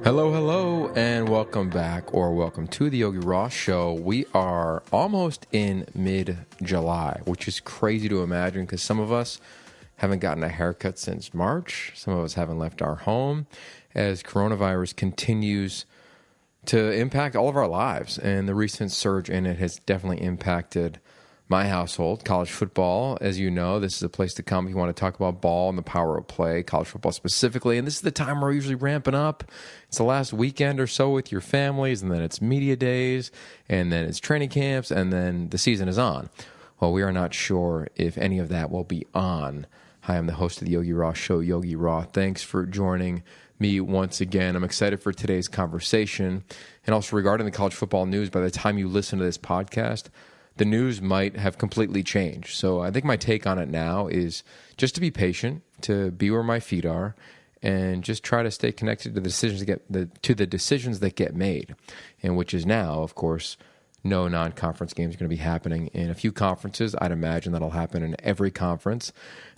Hello, and welcome back, or welcome to the Yogi Roth Show. We are almost in mid-July, which is crazy to imagine because some of us haven't gotten a haircut since March. Some of us haven't left our home as coronavirus continues to impact all of our lives. And the recent surge in it has definitely impacted my household. College football, as you know, this is a place to come if you want to talk about ball and the power of play, college football specifically. And this is the time where we're usually ramping up. It's the last weekend or so with your families, and then it's media days, and then it's training camps, and then the season is on. Well, we are not sure if any of that will be on. Hi, I'm the host of the Yogi Roth Show, Yogi Roth. Thanks for joining me once again. I'm excited for today's conversation. And also regarding the college football news, by the time you listen to this podcast, the news might have completely changed. So I think my take on it now is just to be patient, to be where my feet are, and just try to stay connected to the decisions that get made, and which is now, of course, no non-conference games are going to be happening in a few conferences. I'd imagine that'll happen in every conference.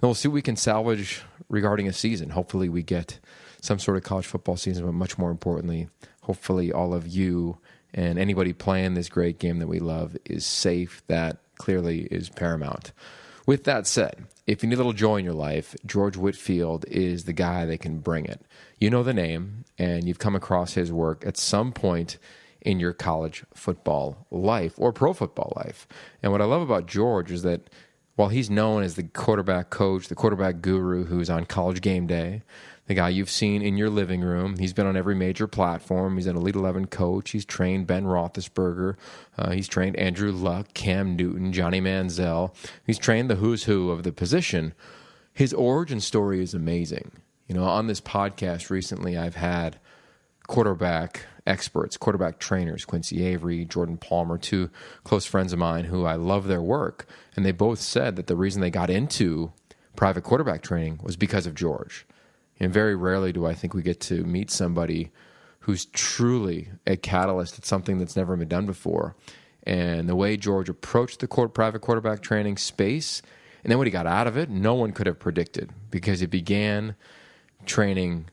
And we'll see what we can salvage regarding a season. Hopefully we get some sort of college football season, but much more importantly, hopefully all of you and anybody playing this great game that we love is safe. That clearly is paramount. With that said, if you need a little joy in your life, George Whitfield is the guy that can bring it. You know the name, and you've come across his work at some point in your college football life or pro football life. And what I love about George is that while he's known as the quarterback coach, the quarterback guru who's on College Gameday, the guy you've seen in your living room, he's been on every major platform. He's an Elite 11 coach. He's trained Ben Rothlisberger. He's trained Andrew Luck, Cam Newton, Johnny Manziel. He's trained the who's who of the position. His origin story is amazing. You know, on this podcast recently, I've had quarterback experts, quarterback trainers, Quincy Avery, Jordan Palmer, two close friends of mine who I love their work. And they both said that the reason they got into private quarterback training was because of George. And very rarely do I think we get to meet somebody who's truly a catalyst at something that's never been done before. And the way George approached the private quarterback training space, and then what he got out of it, no one could have predicted, because he began training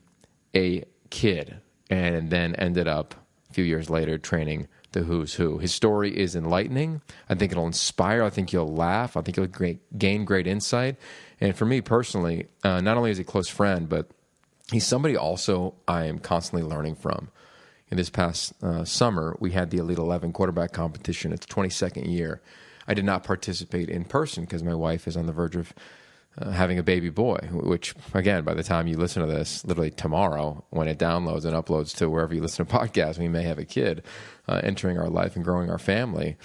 a kid and then ended up a few years later training the who's who. His story is enlightening. I think it'll inspire. I think you'll laugh. I think you'll gain great insight. And for me personally, not only is he a close friend, but he's somebody also I am constantly learning from. In this past summer, we had the Elite 11 quarterback competition. It's 22nd year. I did not participate in person because my wife is on the verge of having a baby boy, which, again, by the time you listen to this, literally tomorrow, when it downloads and uploads to wherever you listen to podcasts, we may have a kid entering our life and growing our family.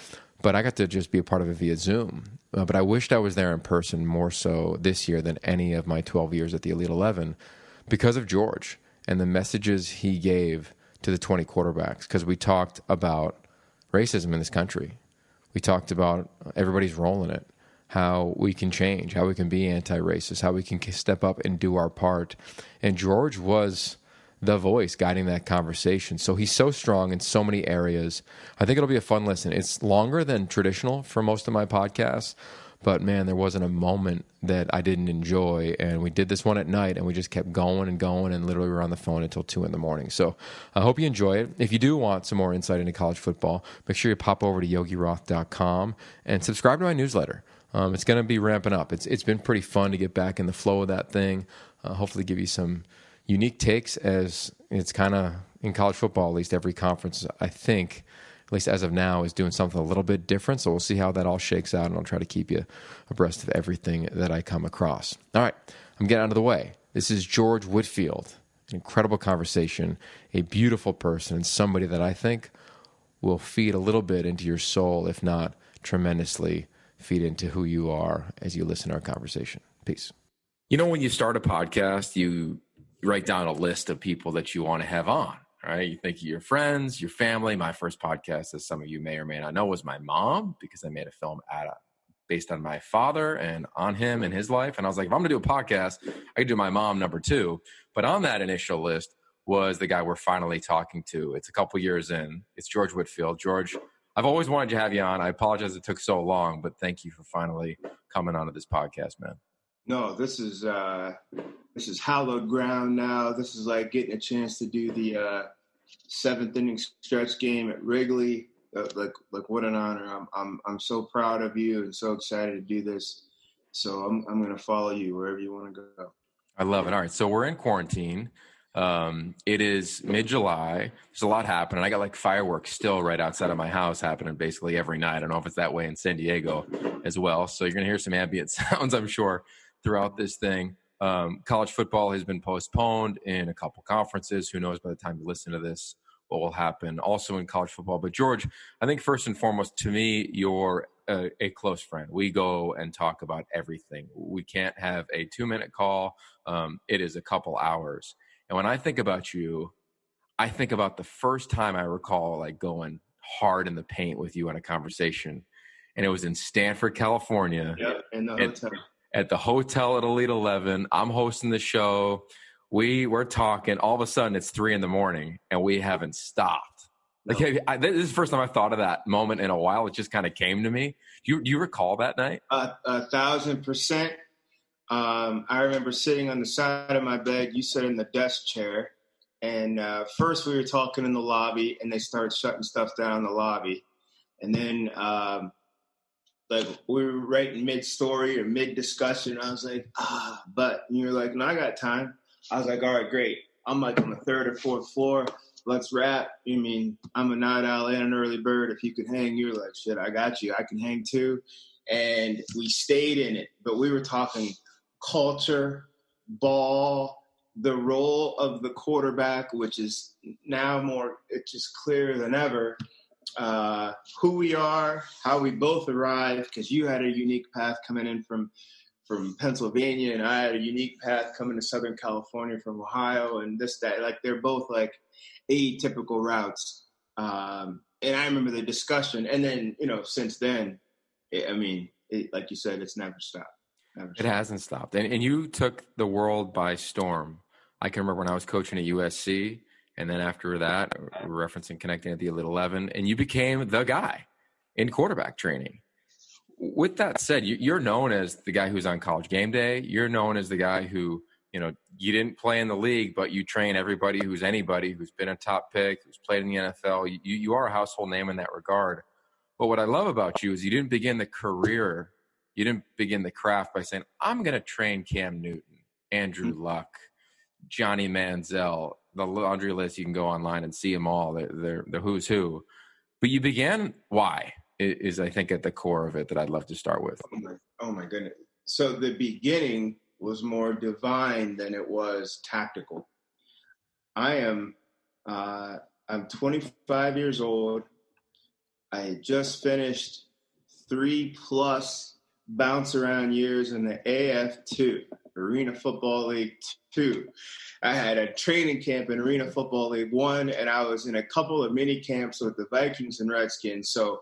But I got to just be a part of it via Zoom. But I wished I was there in person more so this year than any of my 12 years at the Elite 11 because of George and the messages he gave to the 20 quarterbacks, because we talked about racism in this country. We talked about everybody's role in it, how we can change, how we can be anti-racist, how we can step up and do our part. And George was the voice guiding that conversation. So he's so strong in so many areas. I think it'll be a fun listen. It's longer than traditional for most of my podcasts, but man, there wasn't a moment that I didn't enjoy. And we did this one at night, and we just kept going and going, and literally we were on the phone until 2 a.m. So I hope you enjoy it. If you do want some more insight into college football, make sure you pop over to yogiroth.com and subscribe to my newsletter. It's going to be ramping up. It's been pretty fun to get back in the flow of that thing. Hopefully give you some unique takes, as it's kind of in college football, at least every conference, I think, at least as of now, is doing something a little bit different. So we'll see how that all shakes out, and I'll try to keep you abreast of everything that I come across. All right, I'm getting out of the way. This is George Whitfield, an incredible conversation, a beautiful person, and somebody that I think will feed a little bit into your soul, if not tremendously feed into who you are as you listen to our conversation. Peace. You know, when you start a podcast, you write down a list of people that you want to have on, right? You think of your friends, your family. My first podcast, as some of you may or may not know, was my mom, because I made a film based on my father and on him and his life. And I was like, if I'm going to do a podcast, I could do my mom number 2. But on that initial list was the guy we're finally talking to. It's a couple years in. It's George Whitfield. George, I've always wanted to have you on. I apologize it took so long, but thank you for finally coming onto this podcast, man. No, this is hallowed ground now. This is like getting a chance to do the seventh inning stretch game at Wrigley. Like what an honor. I'm so proud of you and so excited to do this. So I'm going to follow you wherever you want to go. I love it. All right, so we're in quarantine. It is mid-July. There's a lot happening. I got like fireworks still right outside of my house happening basically every night. I don't know if it's that way in San Diego as well. So you're going to hear some ambient sounds, I'm sure, throughout this thing. College football has been postponed in a couple conferences. Who knows by the time you listen to this what will happen also in college football. But George, I think first and foremost, to me, you're a close friend. We go and talk about everything. We can't have a 2-minute call. It is a couple hours. And when I think about you, I think about the first time I recall like going hard in the paint with you on a conversation. And it was in Stanford, California. Yep, in the hotel. At the hotel at Elite 11. I'm hosting the show. We're talking. All of a sudden, it's 3 a.m. and we haven't stopped. Like, this is the first time I've thought of that moment in a while. It just kind of came to me. Do you recall that night? 1,000%. I remember sitting on the side of my bed. You sat in the desk chair. And first we were talking in the lobby, and they started shutting stuff down in the lobby. And then like we were right in mid-story or mid-discussion. I was like, but and you're like, no, I got time. I was like, all right, great. I'm like on the 3rd or 4th floor. Let's wrap. You mean I'm a night owl and an early bird. If you could hang, you're like, shit, I got you. I can hang too. And we stayed in it. But we were talking culture, ball, the role of the quarterback, which is now it's just clearer than ever, who we are, how we both arrived, because you had a unique path coming in from Pennsylvania, and I had a unique path coming to Southern California from Ohio, and that. Like, they're both like atypical routes. And I remember the discussion. And then, since then, like you said, it's never stopped. It hasn't stopped. And you took the world by storm. I can remember when I was coaching at USC, and then after that, we're referencing connecting at the Elite 11, and you became the guy in quarterback training. With that said, you're known as the guy who's on College Gameday. You're known as the guy who, you didn't play in the league, but you train everybody who's anybody who's been a top pick, who's played in the NFL. You are a household name in that regard. But what I love about you is you didn't begin the career, you didn't begin the craft by saying, I'm going to train Cam Newton, Andrew Luck, Johnny Manziel, the laundry list. You can go online and see them all. They're who's who. But you began why is I think at the core of it that I'd love to start with. Oh my goodness. So the beginning was more divine than it was tactical. I'm 25 years old. I had just finished 3+ bounce around years in the AF2, Arena Football League 2. I had a training camp in Arena Football League 1, and I was in a couple of mini camps with the Vikings and Redskins. So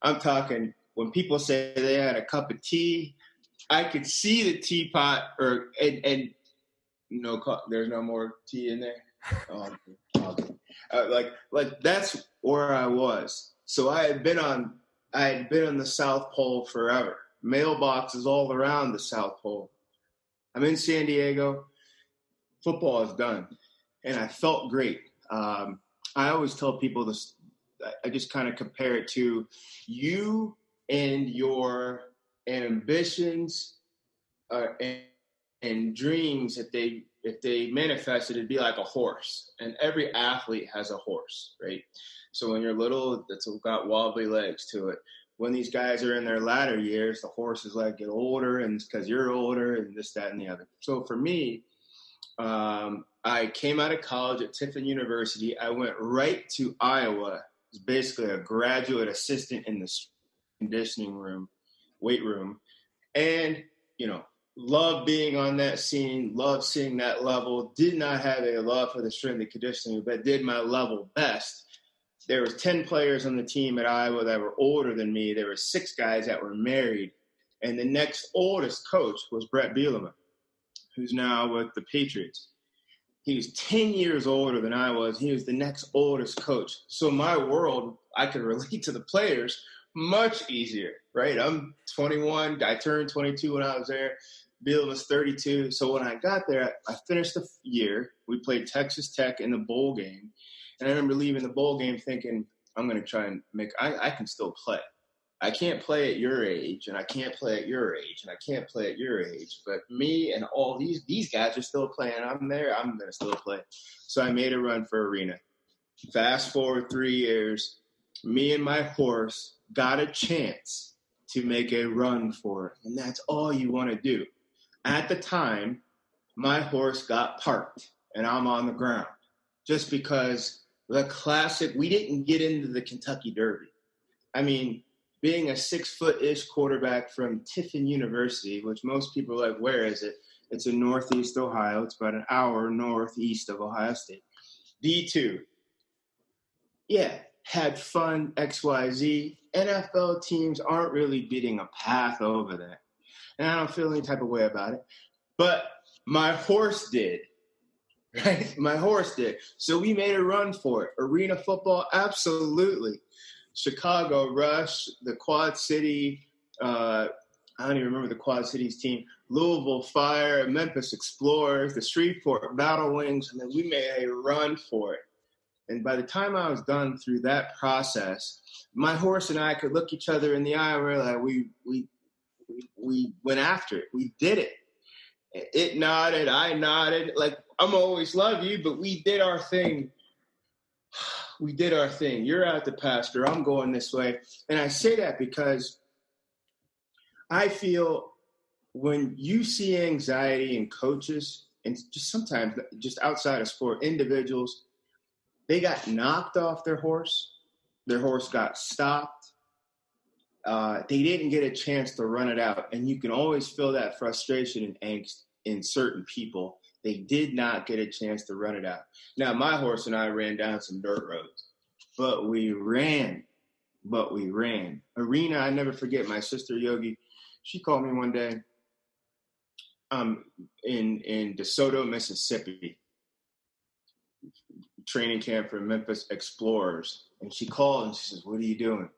I'm talking, when people say they had a cup of tea, I could see the teapot, and there's no more tea in there. Like that's where I was. So I had been on the South Pole forever. Mailboxes all around the South Pole. I'm in San Diego. Football is done, and I felt great. I always tell people this. I just kind of compare it to you and your ambitions and dreams. If they manifested, it'd be like a horse, and every athlete has a horse, right? So when you're little, it's got wobbly legs to it. When these guys are in their latter years, the horses like get older, and it's because you're older, and this, that, and the other. So for me, I came out of college at Tiffin University. I went right to Iowa. Was basically a graduate assistant in the conditioning room, weight room. And, love being on that scene, love seeing that level. Did not have a love for the strength and conditioning, but did my level best. There was 10 players on the team at Iowa that were older than me. There were 6 guys that were married. And the next oldest coach was Brett Bielema, who's now with the Patriots. He was 10 years older than I was. He was the next oldest coach. So my world, I could relate to the players much easier, right? I'm 21. I turned 22 when I was there. Bill was 32. So when I got there, I finished the year. We played Texas Tech in the bowl game. And I remember leaving the bowl game thinking, I'm going to try and I can still play. I can't play at your age, and I can't play at your age, and I can't play at your age. But me and all these guys are still playing. I'm there. I'm going to still play. So I made a run for arena. Fast forward 3 years, me and my horse got a chance to make a run for it. And that's all you want to do. At the time, my horse got parked, and I'm on the ground. Just because the classic, we didn't get into the Kentucky Derby. I mean, being a 6-foot-ish quarterback from Tiffin University, which most people are like, where is it? It's in Northeast Ohio. It's about an hour northeast of Ohio State. D2. Yeah, had fun, XYZ. NFL teams aren't really beating a path over there. And I don't feel any type of way about it. But my horse did. Right? My horse did. So we made a run for it. Arena football, absolutely. Chicago Rush, the Quad City, I don't even remember the Quad Cities team, Louisville Fire, Memphis Explorers, the Shreveport Battle Wings, and then we made a run for it. And by the time I was done through that process, my horse and I could look each other in the eye and we're like, we went after it. We did it. It nodded, I nodded. Like, I'm always love you, but we did our thing. We did our thing. You're out the pasture. I'm going this way. And I say that because I feel when you see anxiety in coaches and just sometimes just outside of sport, individuals, they got knocked off their horse. Their horse got stopped. They didn't get a chance to run it out. And you can always feel that frustration and angst in certain people. They did not get a chance to run it out. Now, my horse and I ran down some dirt roads, but we ran. Arena, I never forget, my sister Yogi, she called me one day in DeSoto, Mississippi, training camp for Memphis Explorers. And she called and she says, what are you doing?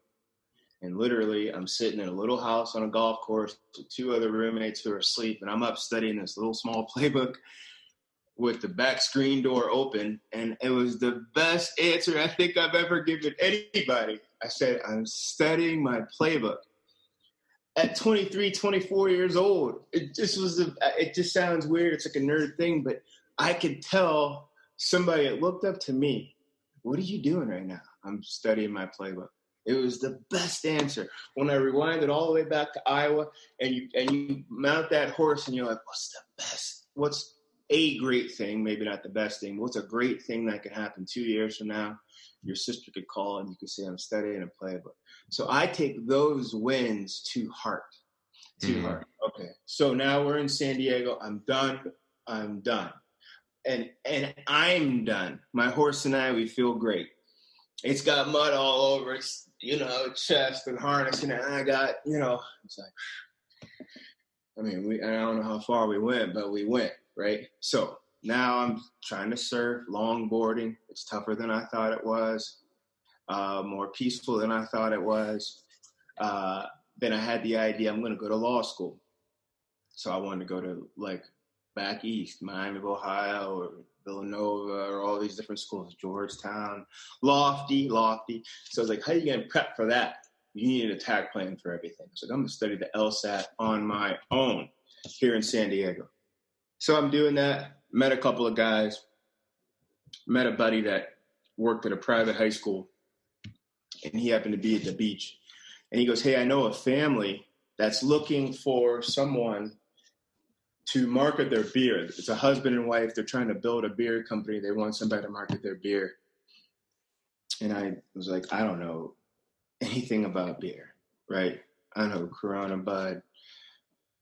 And literally, I'm sitting in a little house on a golf course with 2 other roommates who are asleep, and I'm up studying this little small playbook with the back screen door open, and it was the best answer I think I've ever given anybody. I said, I'm studying my playbook. At 23, 24 years old, it just sounds weird. It's like a nerd thing, but I could tell somebody that looked up to me, what are you doing right now? I'm studying my playbook. It was the best answer. When I rewind it all the way back to Iowa, and you mount that horse, and you're like, what's a great thing, maybe not the best thing, what's a great thing that could happen 2 years from now? Your sister could call and you could say, I'm studying a playbook. So I take those wins to heart. Okay. So now we're in San Diego. I'm done. And I'm done. My horse and I, we feel great. It's got mud all over its, chest and harness. And I got, it's like, I don't know how far we went, but we went. Right. So now I'm trying to surf, longboarding. It's tougher than I thought it was, more peaceful than I thought it was. Then I had the idea I'm going to go to law school. So I wanted to go to back east, Miami of Ohio or Villanova or all these different schools, Georgetown, lofty. So I was like, how are you going to prep for that? You need an attack plan for everything. So I'm going to study the LSAT on my own here in San Diego. So I'm doing that, met a couple of guys, met a buddy that worked at a private high school, and he happened to be at the beach. And he goes, hey, I know a family that's looking for someone to market their beer. It's a husband and wife. They're trying to build a beer company. They want somebody to market their beer. And I was like, I don't know anything about beer, right? I know Corona, Bud,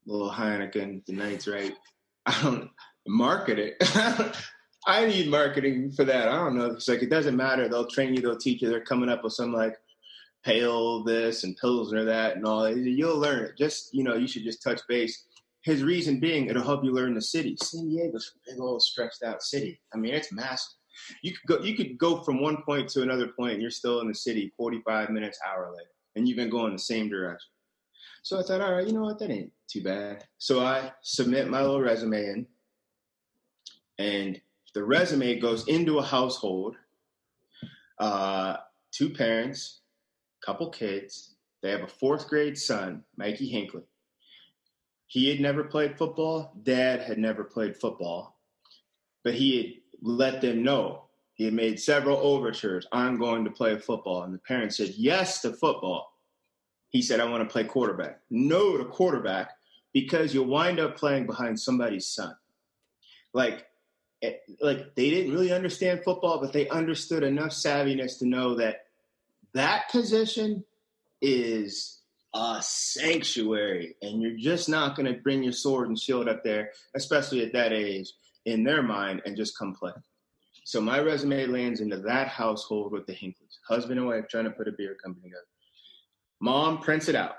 little Heineken, the night's right. I don't market it. I need marketing for that. I don't know. It's like, it doesn't matter. They'll train you. They'll teach you. They're coming up with some pale this and Pilsner that and all that. You'll learn it. Just, you should just touch base. His reason being, it'll help you learn the city. San Diego's a big old stretched out city. I mean, it's massive. You could go from one point to another point and you're still in the city 45 minutes, hour later. And you've been going the same direction. So I thought, all right, you know what? That ain't too bad. So I submit my little resume in, and the resume goes into a household, 2 parents, couple kids. They have a 4th grade son, Mikey Hinckley. He had never played football. Dad had never played football. But he had let them know. He had made several overtures. I'm going to play football. And the parents said yes to football. He said, I want to play quarterback. No to quarterback, because you'll wind up playing behind somebody's son. Like they didn't really understand football, but they understood enough savviness to know that position is a sanctuary, and you're just not going to bring your sword and shield up there, especially at that age, in their mind, and just come play. So my resume lands into that household with the Hinkleys, husband and wife trying to put a beer company together. Mom prints it out,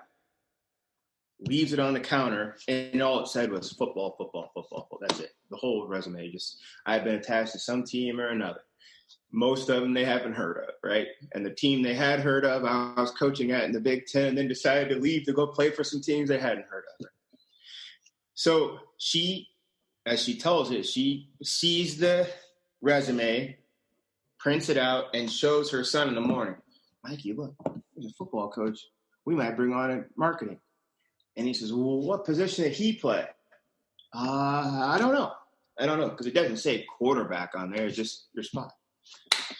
leaves it on the counter, and all it said was football, football, football. That's it. The whole resume. I had been attached to some team or another. Most of them they haven't heard of, right? And the team they had heard of, I was coaching at in the Big Ten, and then decided to leave to go play for some teams they hadn't heard of. So she, as she tells it, she sees the resume, prints it out, and shows her son in the morning. Mikey, look, there's a football coach. We might bring on a marketing. And he says, well, what position did he play? I don't know, because it doesn't say quarterback on there. It's just your spot.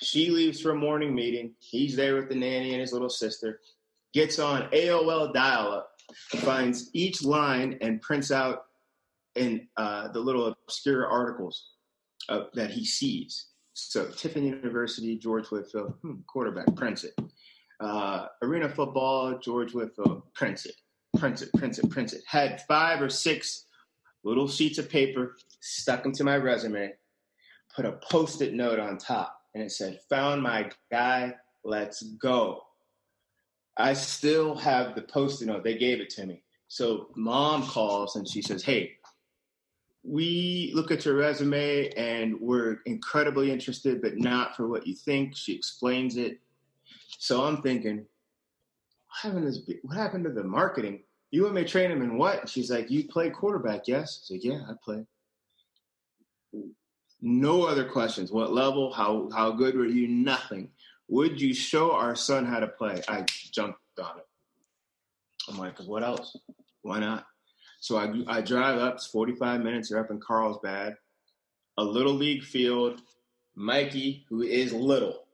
She leaves for a morning meeting. He's there with the nanny and his little sister. Gets on AOL dial-up, finds each line and prints out in the little obscure articles that he sees. So Tiffin University, George Whitfield, quarterback, prints it. Arena football, George Whitfield, prints it. Had 5 or 6 little sheets of paper, stuck them to my resume, put a Post-it note on top, and it said, found my guy, let's go. I still have the Post-it note. They gave it to me. So Mom calls and she says, hey, we look at your resume and we're incredibly interested, but not for what you think. She explains it. So I'm thinking, what happened to the marketing? You want me to train him in what? And she's like, you play quarterback, yes? I said, yeah, I play. No other questions. What level? How good were you? Nothing. Would you show our son how to play? I jumped on it. I'm like, what else? Why not? So I drive up. It's 45 minutes. They're up in Carlsbad. A little league field. Mikey, who is little.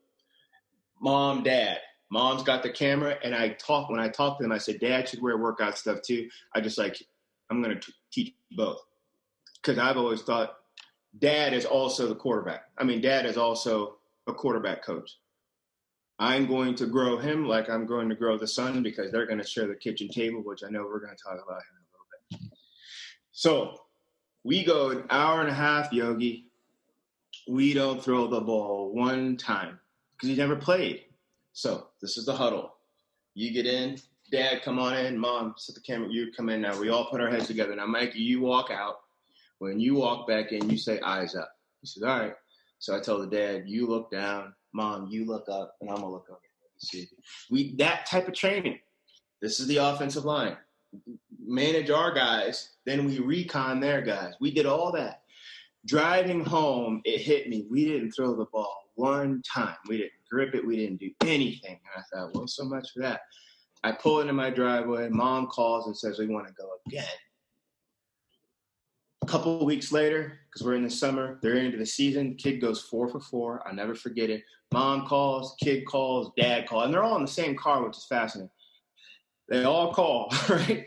Mom, Dad. Mom's got the camera, and when I talk to them, I said, Dad should wear workout stuff too. I'm going to teach both. Because I've always thought Dad is also the quarterback. Dad is also a quarterback coach. I'm going to grow him like I'm going to grow the son, because they're going to share the kitchen table, which I know we're going to talk about in a little bit. So we go an hour and a half, Yogi. We don't throw the ball one time because he's never played. So this is the huddle. You get in. Dad, come on in. Mom, set the camera. You come in now. We all put our heads together. Now, Mikey, you walk out. When you walk back in, you say, eyes up. He says, all right. So I tell the dad, you look down. Mom, you look up, and I'm going to look up. That type of training. This is the offensive line. Manage our guys, then we recon their guys. We did all that. Driving home, it hit me. We didn't throw the ball one time. We didn't grip it. We didn't do anything. And I thought, well, so much for that. I pull into my driveway. Mom calls and says, we want to go again. A couple of weeks later, because we're in the summer, they're into the season. Kid goes 4 for 4. I'll never forget it. Mom calls, kid calls, dad calls. And they're all in the same car, which is fascinating. They all call, right?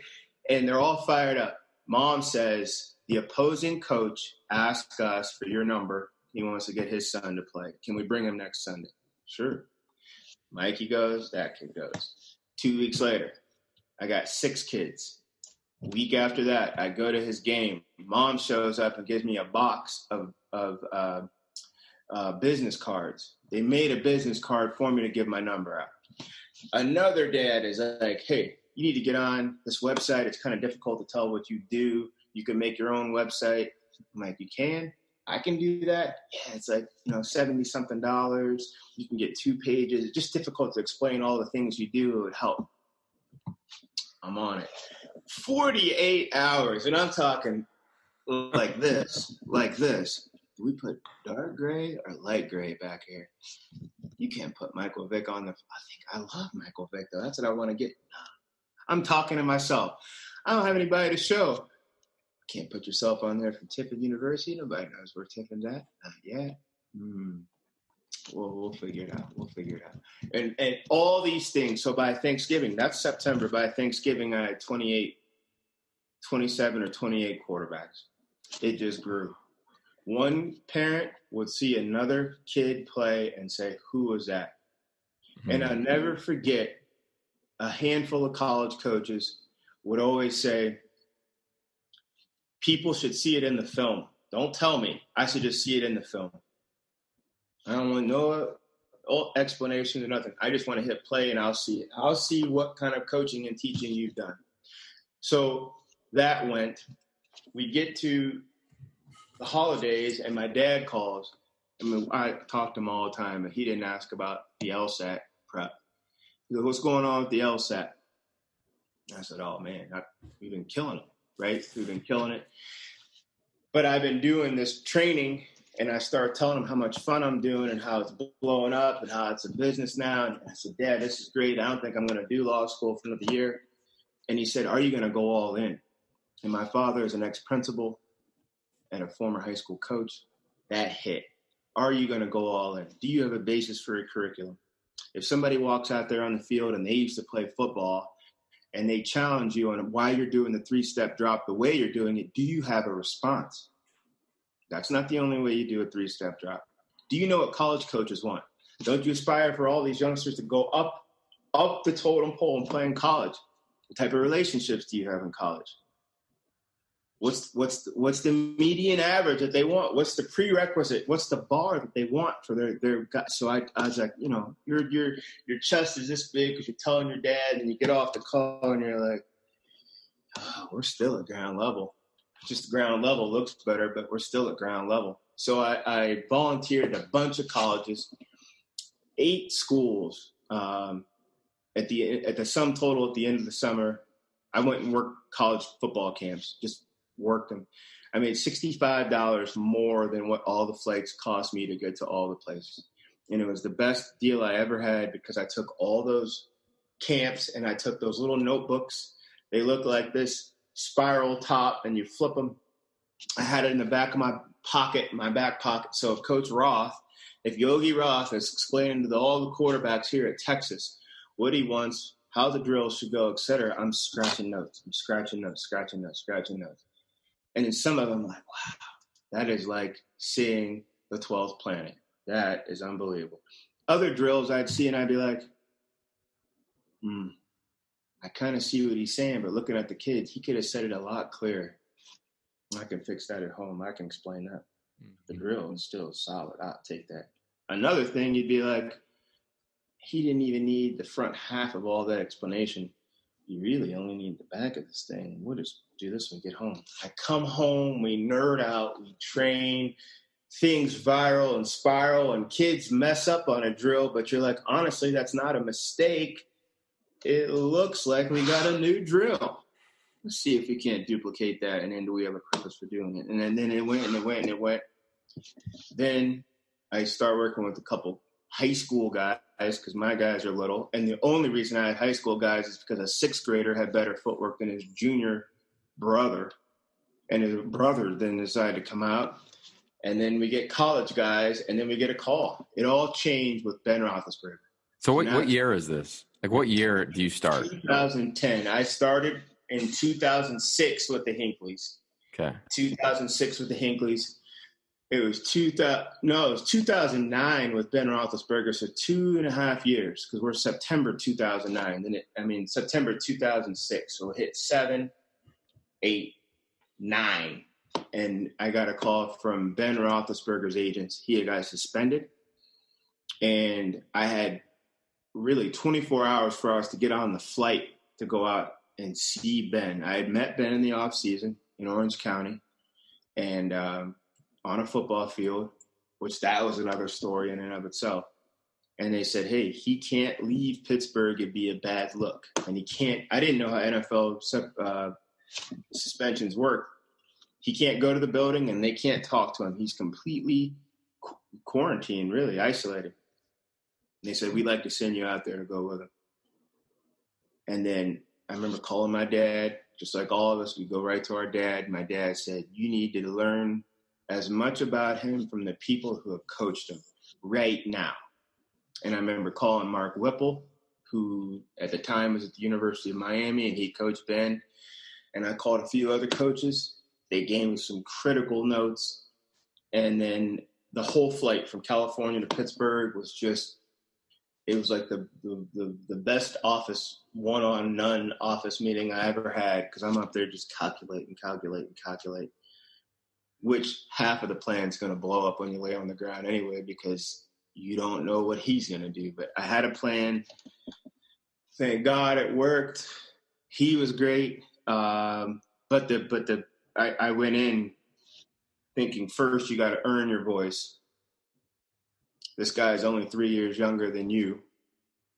And they're all fired up. Mom says, the opposing coach asked us for your number. He wants to get his son to play. Can we bring him next Sunday? Sure. Mikey goes, that kid goes. 2 weeks later, I got 6 kids. A week after that, I go to his game. Mom shows up and gives me a box of business cards. They made a business card for me to give my number out. Another dad is like, hey, you need to get on this website. It's kind of difficult to tell what you do. You can make your own website. I'm like, you can? I can do that? Yeah, it's like, $70-something. You can get 2 pages. It's just difficult to explain all the things you do. It would help. I'm on it. 48 hours, and I'm talking like this. Do we put dark gray or light gray back here? You can't put Michael Vick on the. I love Michael Vick, though. That's what I want to get. I'm talking to myself. I don't have anybody to show. Can't put yourself on there from Tiffin University. Nobody knows where Tiffin's at. Not yet. We'll figure it out. And all these things. So by Thanksgiving, that's September. By Thanksgiving, I had 27 or 28 quarterbacks. It just grew. One parent would see another kid play and say, who was that? And I'll never forget, a handful of college coaches would always say, people should see it in the film. Don't tell me. I should just see it in the film. I don't want no explanations or nothing. I just want to hit play and I'll see it. I'll see what kind of coaching and teaching you've done. So that went. We get to the holidays and my dad calls. I mean, I talk to him all the time, but he didn't ask about the LSAT prep. He goes, what's going on with the LSAT? I said, oh, man, we've been killing it, right? We've been killing it. But I've been doing this training, and I started telling him how much fun I'm doing and how it's blowing up and how it's a business now. And I said, Dad, this is great. I don't think I'm going to do law school for another year. And he said, are you going to go all in? And my father is an ex-principal and a former high school coach. That hit. Are you going to go all in? Do you have a basis for your curriculum? If somebody walks out there on the field and they used to play football and they challenge you on why you're doing the 3-step drop the way you're doing it, do you have a response? That's not the only way you do a 3-step drop. Do you know what college coaches want? Don't you aspire for all these youngsters to go up the totem pole and play in college? What type of relationships do you have in college? What's the median average that they want? What's the prerequisite? What's the bar that they want for their guys? So I was like, your chest is this big because you're telling your dad, and you get off the call and you're like, oh, we're still at ground level. Just ground level looks better, but we're still at ground level. So I volunteered at a bunch of colleges, 8 schools. At the sum total at the end of the summer, I went and worked college football camps, just worked them. I made $65 more than what all the flights cost me to get to all the places. And it was the best deal I ever had because I took all those camps and I took those little notebooks. They look like this spiral top and you flip them. I had it in the back of my back pocket. So if Yogi Roth is explaining to all the quarterbacks here at Texas what he wants, how the drills should go, et cetera, I'm scratching notes. And in some of them, I'm like, wow, that is like seeing the 12th planet. That is unbelievable. Other drills I'd see and I'd be like, I kind of see what he's saying, but looking at the kids, he could have said it a lot clearer. I can fix that at home. I can explain that. The drill is still solid. I'll take that. Another thing, you'd be like, he didn't even need the front half of all that explanation. You really only need the back of this thing. We'll just do this when we get home. I come home, we nerd out, we train, things viral and spiral, and kids mess up on a drill, but you're like, honestly, that's not a mistake. It looks like we got a new drill. Let's see if we can't duplicate that, and then do we have a purpose for doing it? And then it went. Then I start working with a couple high school guys because my guys are little. And the only reason I had high school guys is because a 6th grader had better footwork than his junior brother. And his brother then decided to come out. And then we get college guys, and then we get a call. It all changed with Ben Rothlisberger. So what year is this? Like, what year do you start? 2010. I started in 2006 with the Hinkleys. Okay. 2006 with the Hinkleys. It was 2009 with Ben Rothlisberger, so 2.5 years, because we're September 2009. September 2006. So it hit 7, 8, 9. And I got a call from Ben Roethlisberger's agents. He had got suspended. And I had really 24 hours for us to get on the flight to go out and see Ben. I had met Ben in the off season in Orange County and on a football field, which that was another story in and of itself. And they said, hey, he can't leave Pittsburgh. It'd be a bad look. And he can't. I didn't know how NFL suspensions work. He can't go to the building, and they can't talk to him. He's completely quarantined, really isolated. And they said, we'd like to send you out there to go with him. And then I remember calling my dad, just like all of us. We go right to our dad. My dad said, you need to learn as much about him from the people who have coached him right now. And I remember calling Mark Whipple, who at the time was at the University of Miami, and he coached Ben. And I called a few other coaches. They gave me some critical notes. And then the whole flight from California to Pittsburgh was just, it was like the best one-on-none office meeting I ever had, because I'm up there just calculate, which half of the plan's going to blow up when you lay on the ground anyway, because you don't know what he's going to do. But I had a plan. Thank God it worked. He was great. I went in thinking, first you got to earn your voice. This guy's only 3 years younger than you.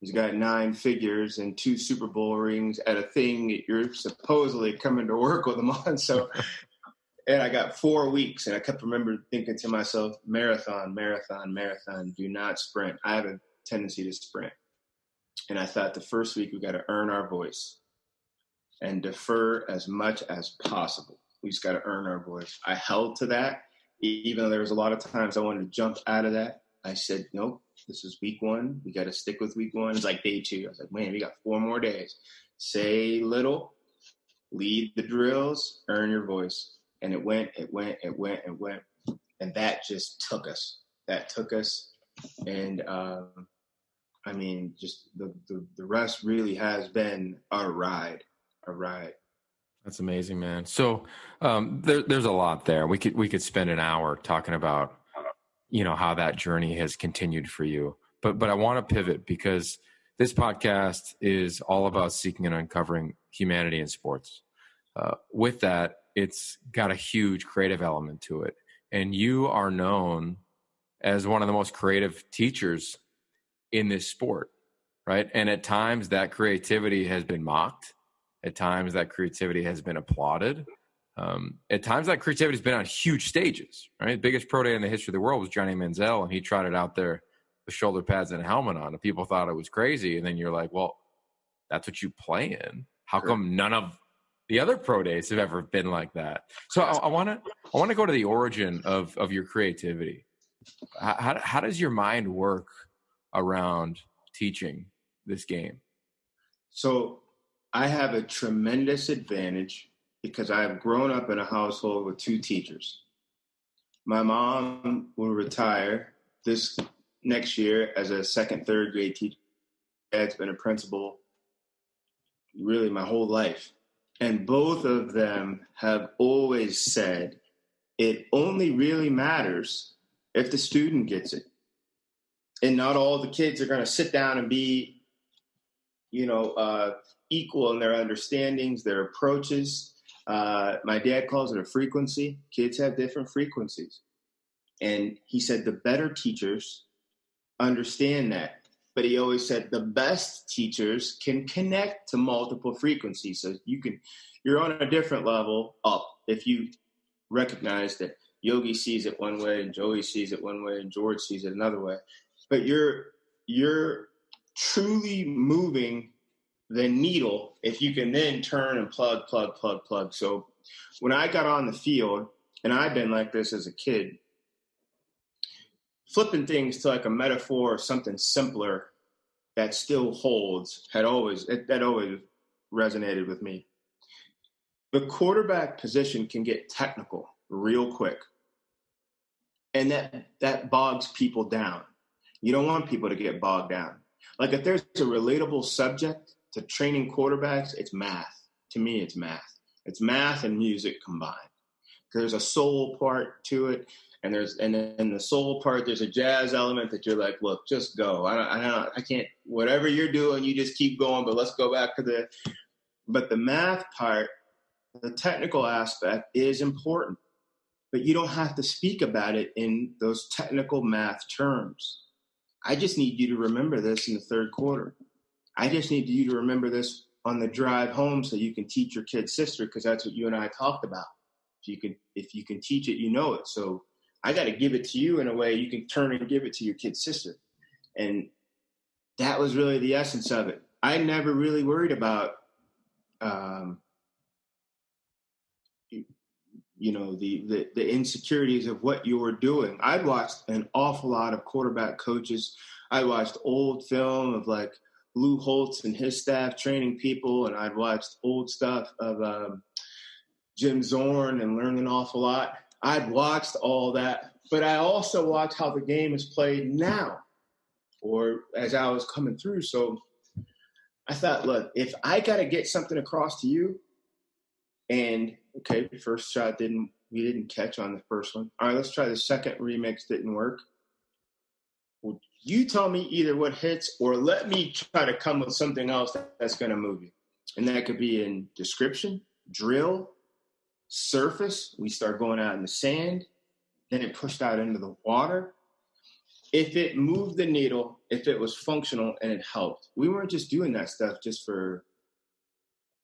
He's got 9 figures and 2 Super Bowl rings at a thing that you're supposedly coming to work with him on. So, and I got 4 weeks, and I kept thinking to myself, marathon, do not sprint. I have a tendency to sprint. And I thought the first week we got to earn our voice and defer as much as possible. We just got to earn our voice. I held to that, even though there was a lot of times I wanted to jump out of that. I said, nope, this is week 1. We got to stick with week 1. It's like day 2. I was like, man, we got 4 more days. Say little, lead the drills, earn your voice. And it went. And that just took us. And, just the rest really has been a ride. That's amazing, man. So there's a lot there. We could spend an hour talking about, how that journey has continued for you. But I want to pivot, because this podcast is all about seeking and uncovering humanity in sports. With that, it's got a huge creative element to it. And you are known as one of the most creative teachers in this sport, right? And at times that creativity has been mocked. At times that creativity has been applauded. At times that creativity has been on huge stages, right? The biggest pro day in the history of the world was Johnny Manziel, and he trotted out there with shoulder pads and a helmet on, and people thought it was crazy. And then you're like, well, that's what you play in. How come none of the other pro days have ever been like that? So I want to go to the origin of your creativity. How does your mind work around teaching this game? So I have a tremendous advantage because I have grown up in a household with 2 teachers. My mom will retire this next year as a 2nd, 3rd grade teacher. Dad's been a principal really my whole life. And both of them have always said it only really matters if the student gets it. And not all the kids are going to sit down and be, equal in their understandings, their approaches. My dad calls it a frequency. Kids have different frequencies. And he said the better teachers understand that. But he always said the best teachers can connect to multiple frequencies. So you're on a different level up if you recognize that Yogi sees it one way and Joey sees it one way and George sees it another way. But you're truly moving the needle if you can then turn and plug. So when I got on the field, and I've been like this as a kid, flipping things to like a metaphor or something simpler that still holds that always resonated with me. The quarterback position can get technical real quick, and that bogs people down. You don't want people to get bogged down. Like if there's a relatable subject to training quarterbacks, it's math. To me, it's math. It's math and music combined. There's a soul part to it, and in the soul part, there's a jazz element that you're like, look, just go. I can't. Whatever you're doing, you just keep going. But let's go back to But the math part, the technical aspect is important, but you don't have to speak about it in those technical math terms. I just need you to remember this in the third quarter. I just need you to remember this on the drive home so you can teach your kid's sister, because that's what you and I talked about. If you can teach it, you know it. So I got to give it to you in a way you can turn and give it to your kid's sister. And that was really the essence of it. I never really worried about, the insecurities of what you were doing. I'd watched an awful lot of quarterback coaches. I watched old film of like Lou Holtz and his staff training people, and I'd watched old stuff of Jim Zorn and learned an awful lot. I'd watched all that, but I also watched how the game is played now, or as I was coming through. So I thought, look, if I got to get something across to you, and okay, the first shot we didn't catch on the first one. All right, let's try the second remix. Didn't work. Well, you tell me either what hits, or let me try to come with something else that's going to move you. And that could be in description, drill, surface. We start going out in the sand. Then it pushed out into the water. If it moved the needle, if it was functional and it helped. We weren't just doing that stuff just for,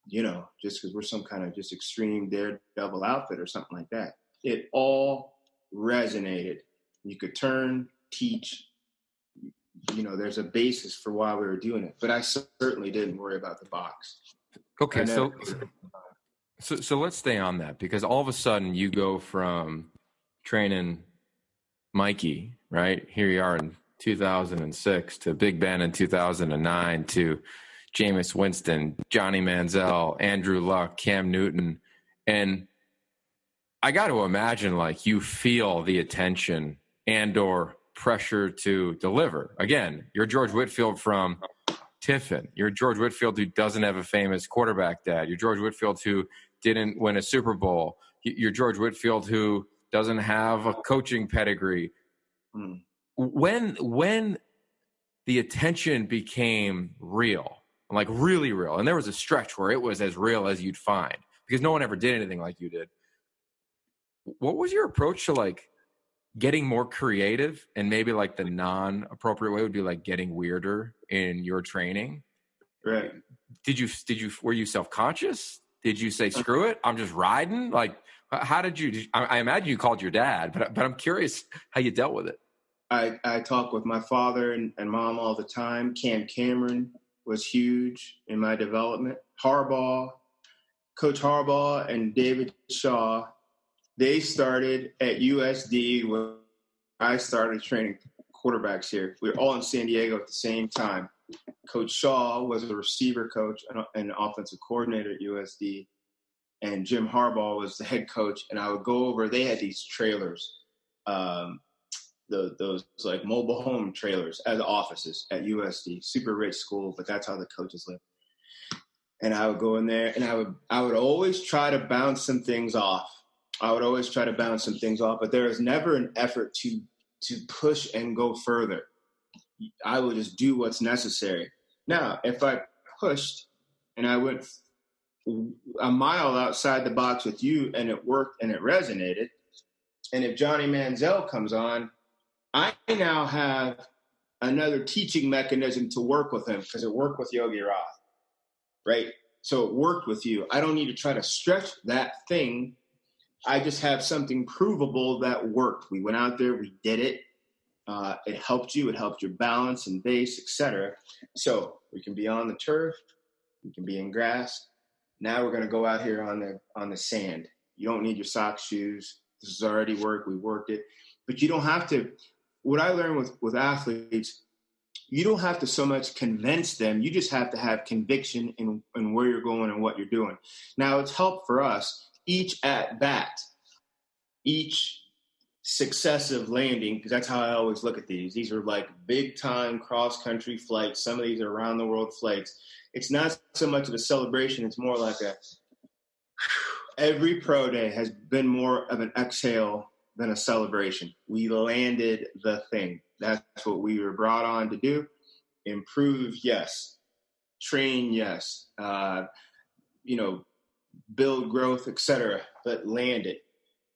just because we're some kind of just extreme daredevil outfit or something like that. It all resonated. You could turn, teach. There's a basis for why we were doing it. But I certainly didn't worry about the box. Okay, so let's stay on that, because all of a sudden you go from training Mikey, right? Here you are in 2006 to Big Ben in 2009 to Jameis Winston, Johnny Manziel, Andrew Luck, Cam Newton. And I got to imagine like you feel the attention and or pressure to deliver. Again, you're George Whitfield from Tiffin. You're George Whitfield who doesn't have a famous quarterback dad. You're George Whitfield who didn't win a Super Bowl. You're George Whitfield who doesn't have a coaching pedigree. When the attention became real, like really real, and there was a stretch where it was as real as you'd find, because no one ever did anything like you did. What was your approach to like getting more creative? And maybe like the non-appropriate way would be like getting weirder in your training. Right. Were you self-conscious? Did you say, screw it, I'm just riding? Like, how did you, I imagine you called your dad, but I'm curious how you dealt with it. I talk with my father and mom all the time. Cam Cameron was huge in my development. Coach Harbaugh and David Shaw, they started at USD when I started training quarterbacks here. We were all in San Diego at the same time. Coach Shaw was a receiver coach and offensive coordinator at USD, and Jim Harbaugh was the head coach. And I would go over, they had these trailers, those like mobile home trailers as offices at USD, super rich school, but that's how the coaches live. And I would go in there, and I would always try to bounce some things off. But there was never an effort to push and go further. I would just do what's necessary. Now, if I pushed and I went a mile outside the box with you and it worked and it resonated, and if Johnny Manziel comes on, I now have another teaching mechanism to work with him, because it worked with Yogi Roth, right? So it worked with you. I don't need to try to stretch that thing. I just have something provable that worked. We went out there, we did it. It helped you. It helped your balance and base, etc. So we can be on the turf. We can be in grass. Now we're going to go out here on the sand. You don't need your socks, shoes. This has already worked. We worked it. But you don't have to. What I learned with athletes, you don't have to so much convince them. You just have to have conviction in where you're going and what you're doing. Now, it's helped for us. Each at bat, each successive landing, because that's how I always look at these. These are like big time cross country flights. Some of these are around the world flights. It's not so much of a celebration. It's more like every pro day has been more of an exhale than a celebration. We landed the thing. That's what we were brought on to do. Improve, yes. Train, yes. Build growth, etc. But land it.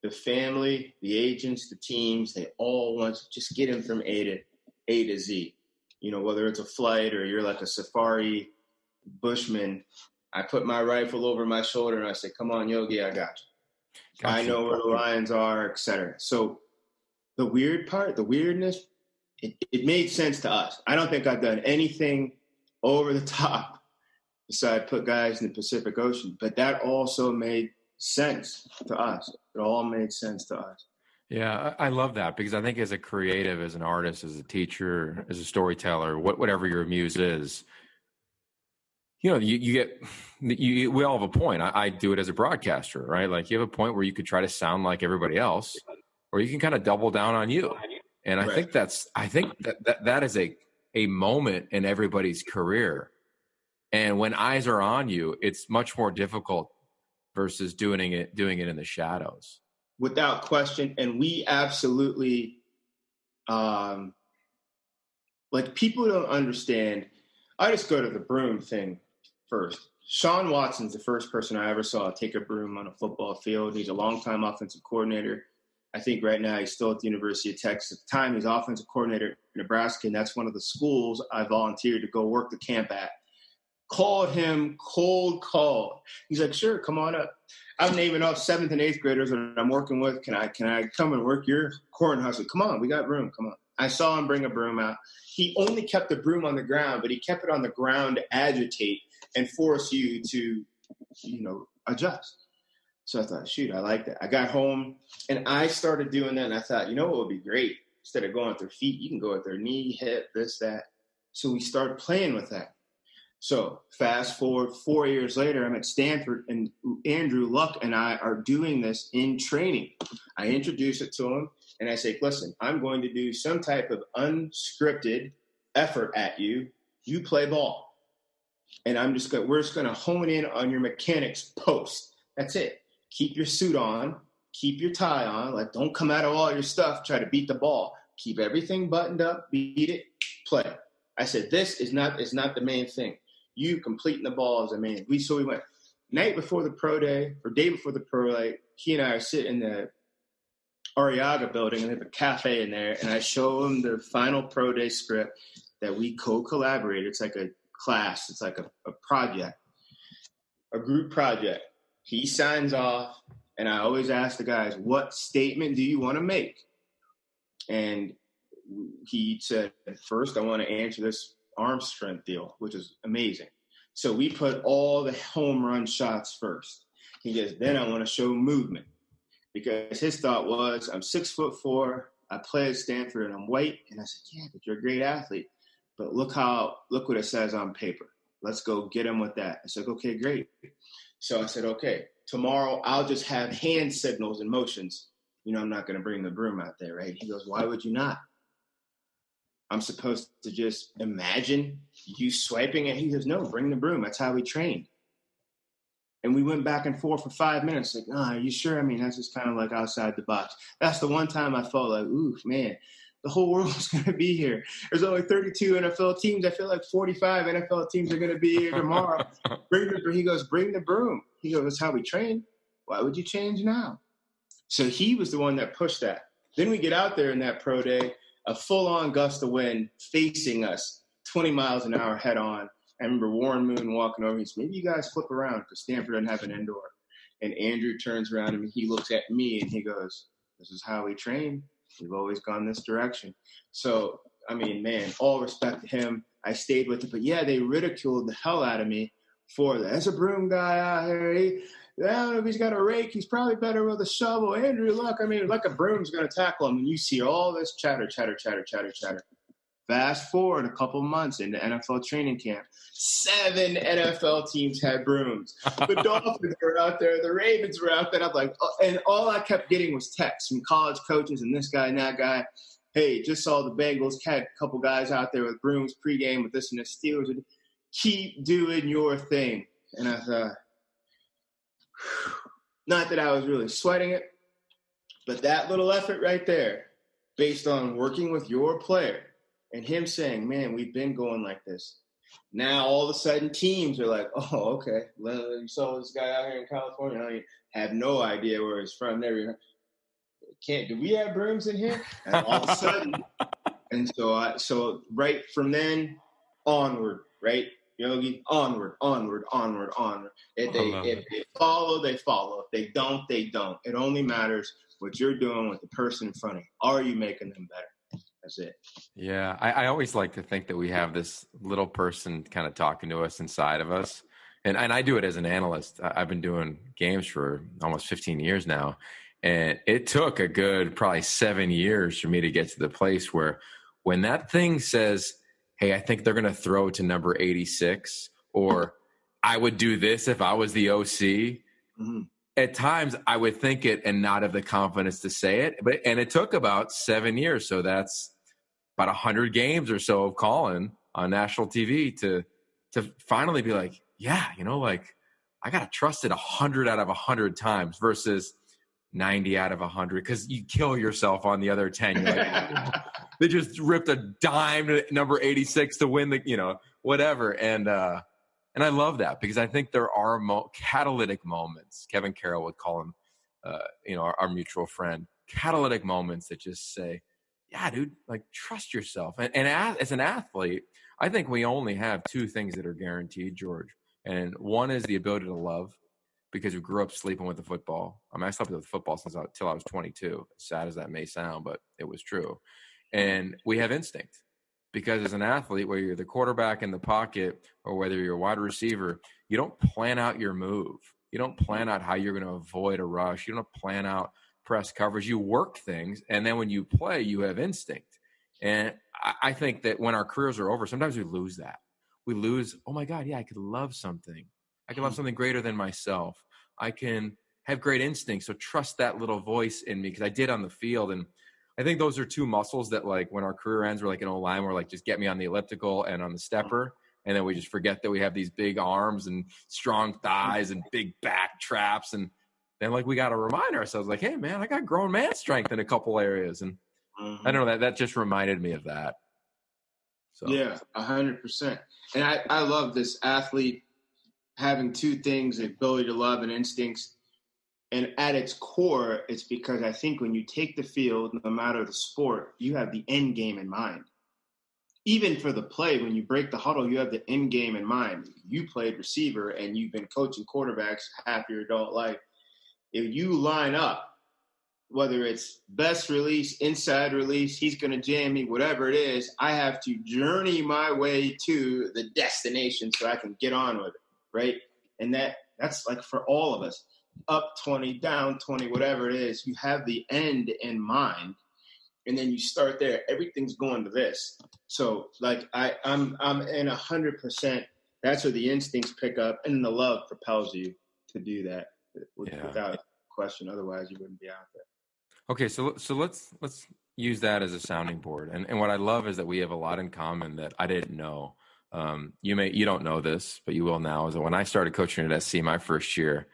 The family, the agents, the teams, they all want to just get him from A to Z. whether it's a flight or you're like a safari bushman, I put my rifle over my shoulder and I say, come on, Yogi, I got you. I know where the lions are, etc. So the weirdness, it made sense to us. I don't think I've done anything over the top besides put guys in the Pacific Ocean, but that also made sense to us. It all made sense to us. Yeah, I love that, because I think as a creative, as an artist, as a teacher, as a storyteller, whatever your muse is, we all have a point. I do it as a broadcaster, right? Like, you have a point where you could try to sound like everybody else, or you can kind of double down on you. And I think that is a moment in everybody's career. And when eyes are on you, it's much more difficult versus doing it in the shadows. Without question. And we absolutely, people don't understand. I just go to the broom thing first. Sean Watson's the first person I ever saw take a broom on a football field. He's a longtime offensive coordinator. I think right now he's still at the University of Texas. At the time, he's offensive coordinator in Nebraska, and that's one of the schools I volunteered to go work the camp at. Called him, cold call. He's like, sure, come on up. I'm naming off 7th and 8th graders that I'm working with. Can I come and work your courthouse? Come on, we got room. Come on. I saw him bring a broom out. He only kept the broom on the ground, but he kept it on the ground to agitate and force you to, adjust. So I thought, shoot, I like that. I got home and I started doing that. And I thought, what would be great? Instead of going with their feet, you can go with their knee, hip, this, that. So we started playing with that. So fast forward 4 years later, I'm at Stanford, and Andrew Luck and I are doing this in training. I introduce it to him, and I say, listen, I'm going to do some type of unscripted effort at you. You play ball. And we're just going to hone in on your mechanics post. That's it. Keep your suit on. Keep your tie on. Like, don't come out of all your stuff. Try to beat the ball. Keep everything buttoned up. Beat it. Play. I said, this is not the main thing. You completing the ball is the main. So we went night before the pro day or day before the pro day. He and I are sitting in the Arriaga building, and they have a cafe in there. And I show him the final pro day script that we co-collaborated. It's like a class. It's like a project, a group project. He signs off, and I always ask the guys, what statement do you want to make? And he said, first, I want to answer this arm strength deal, which is amazing. So we put all the home run shots first. He goes, then I want to show movement, because his thought was, I'm 6'4", I play at Stanford, and I'm white. And I said, yeah, but you're a great athlete. But look what it says on paper. Let's go get him with that. I said, okay, great. So I said, okay, tomorrow I'll just have hand signals and motions. I'm not going to bring the broom out there, right? He goes, why would you not? I'm supposed to just imagine you swiping it. He goes, no, bring the broom. That's how we train. And we went back and forth for 5 minutes. Like, are you sure? I mean, that's just kind of like outside the box. That's the one time I felt like, ooh, man, the whole world's going to be here. There's only 32 NFL teams. I feel like 45 NFL teams are going to be here tomorrow. He goes, bring the broom. He goes, that's how we train. Why would you change now? So he was the one that pushed that. Then we get out there in that pro day, a full-on gust of wind facing us, 20 miles an hour head on. I remember Warren Moon walking over. He said, maybe you guys flip around because Stanford doesn't have an indoor. And Andrew turns around and he looks at me and he goes, this is how we train. We've always gone this direction. So, I mean, man, all respect to him. I stayed with it. But, yeah, they ridiculed the hell out of me for that. There's a broom guy out here. I don't know if he's got a rake. He's probably better with a shovel. Andrew, look, I mean, like a broom's going to tackle him. And you see all this chatter. Fast forward a couple months into NFL training camp. 7 NFL teams had brooms. The Dolphins were out there. The Ravens were out there. I'm like, and all I kept getting was texts from college coaches and this guy and that guy. Hey, just saw the Bengals had a couple guys out there with brooms pregame with this and the Steelers. Keep doing your thing. And I thought, not that I was really sweating it, but that little effort right there, based on working with your player and him saying, man, we've been going like this. Now all of a sudden teams are like, oh, okay. You saw this guy out here in California. I have no idea where he's from. Do we have brooms in here? And all of a sudden, And so right from then onward, right, Yogi, onward. If they follow, they follow. If they don't, they don't. It only matters what you're doing with the person in front of you. Are you making them better? That's it. Yeah, I always like to think that we have this little person kind of talking to us inside of us. And I do it as an analyst. I've been doing games for almost 15 years now. And it took a good probably 7 years for me to get to the place where when that thing says, hey, I think they're going to throw to number 86, or I would do this if I was the OC. Mm-hmm. At times I would think it and not have the confidence to say it. And it took about 7 years. So that's about 100 games or so of calling on national TV to finally be like, yeah, like I got to trust it 100 out of 100 times versus 90 out of 100, because you kill yourself on the other 10. You're like, they just ripped a dime to number 86 to win the, whatever. And I love that, because I think there are catalytic moments. Kevin Carroll would call him, our mutual friend, catalytic moments that just say, yeah, dude, like trust yourself. And as an athlete, I think we only have two things that are guaranteed, George. And one is the ability to love, because we grew up sleeping with the football. I slept with the football until I was 22. As sad as that may sound, but it was true. And we have instinct, because as an athlete, whether you're the quarterback in the pocket or whether you're a wide receiver, you don't plan out your move. You don't plan out how you're going to avoid a rush. You don't plan out press coverage. You work things, and then when you play, you have instinct. And I think that when our careers are over, sometimes we lose that. We lose, oh my God, yeah, I could love something. I can love something greater than myself. I can have great instincts. So trust that little voice in me, because I did on the field. And I think those are two muscles that, like, when our career ends, we're like an O-line, we're like, just get me on the elliptical and on the stepper. And then we just forget that we have these big arms and strong thighs and big back traps. And then, like, we got to remind ourselves, like, hey, man, I got grown man strength in a couple areas. And I don't know, that just reminded me of that. So. Yeah, 100%. And I love this athlete having two things, the ability to love and instincts. And at its core, it's because I think when you take the field, no matter the sport, you have the end game in mind. Even for the play, when you break the huddle, you have the end game in mind. You played receiver and you've been coaching quarterbacks half your adult life. If you line up, whether it's best release, inside release, he's going to jam me, whatever it is, I have to journey my way to the destination so I can get on with it, right? And that's like for all of us, up 20, down 20, whatever it is, you have the end in mind, and then you start there. Everything's going to this. So, like, I'm in 100%. That's where the instincts pick up, and the love propels you to do that without question. Otherwise, you wouldn't be out there. Okay, so let's use that as a sounding board. And what I love is that we have a lot in common that I didn't know. You don't know this, but you will now. Is that when I started coaching at SC my first year,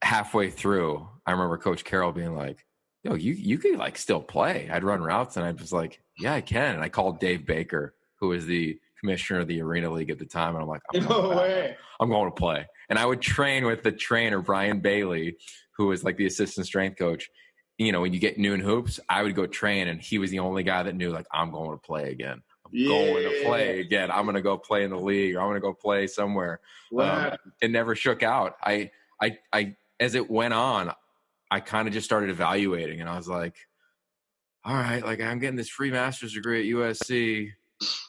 halfway through, I remember Coach Carroll being like, "Yo, you could like still play." I'd run routes, and I was like, "Yeah, I can." And I called Dave Baker, who was the commissioner of the Arena League at the time, and I'm like, I'm going to play. And I would train with the trainer Brian Bailey, who was like the assistant strength coach. When you get noon hoops, I would go train, and he was the only guy that knew, like, I'm going to play again. I'm going to play again. I'm going to go play in the league, or I'm going to go play somewhere. It never shook out. I as it went on, I kind of just started evaluating, and I was like, all right, like, I'm getting this free master's degree at USC.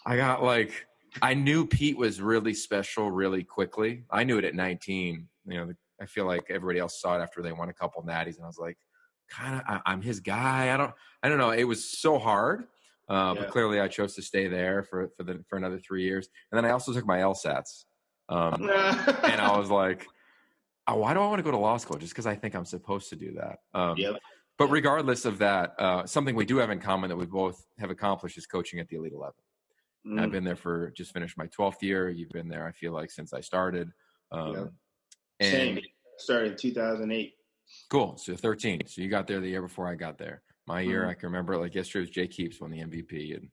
I knew Pete was really special really quickly. I knew it at 19. I feel like everybody else saw it after they won a couple natties, and I was like, I'm his guy. I don't know. It was so hard, but clearly I chose to stay there for another 3 years. And then I also took my LSATs, and I was like, oh, why do I want to go to law school? Just because I think I'm supposed to do that. But regardless of that, something we do have in common that we both have accomplished is coaching at the Elite 11. I've been there just finished my 12th year. You've been there, I feel like, since I started. Same. Started in 2008. Cool. So 13. So you got there the year before I got there. My year, I can remember like yesterday was Jay Keeps won the MVP. And,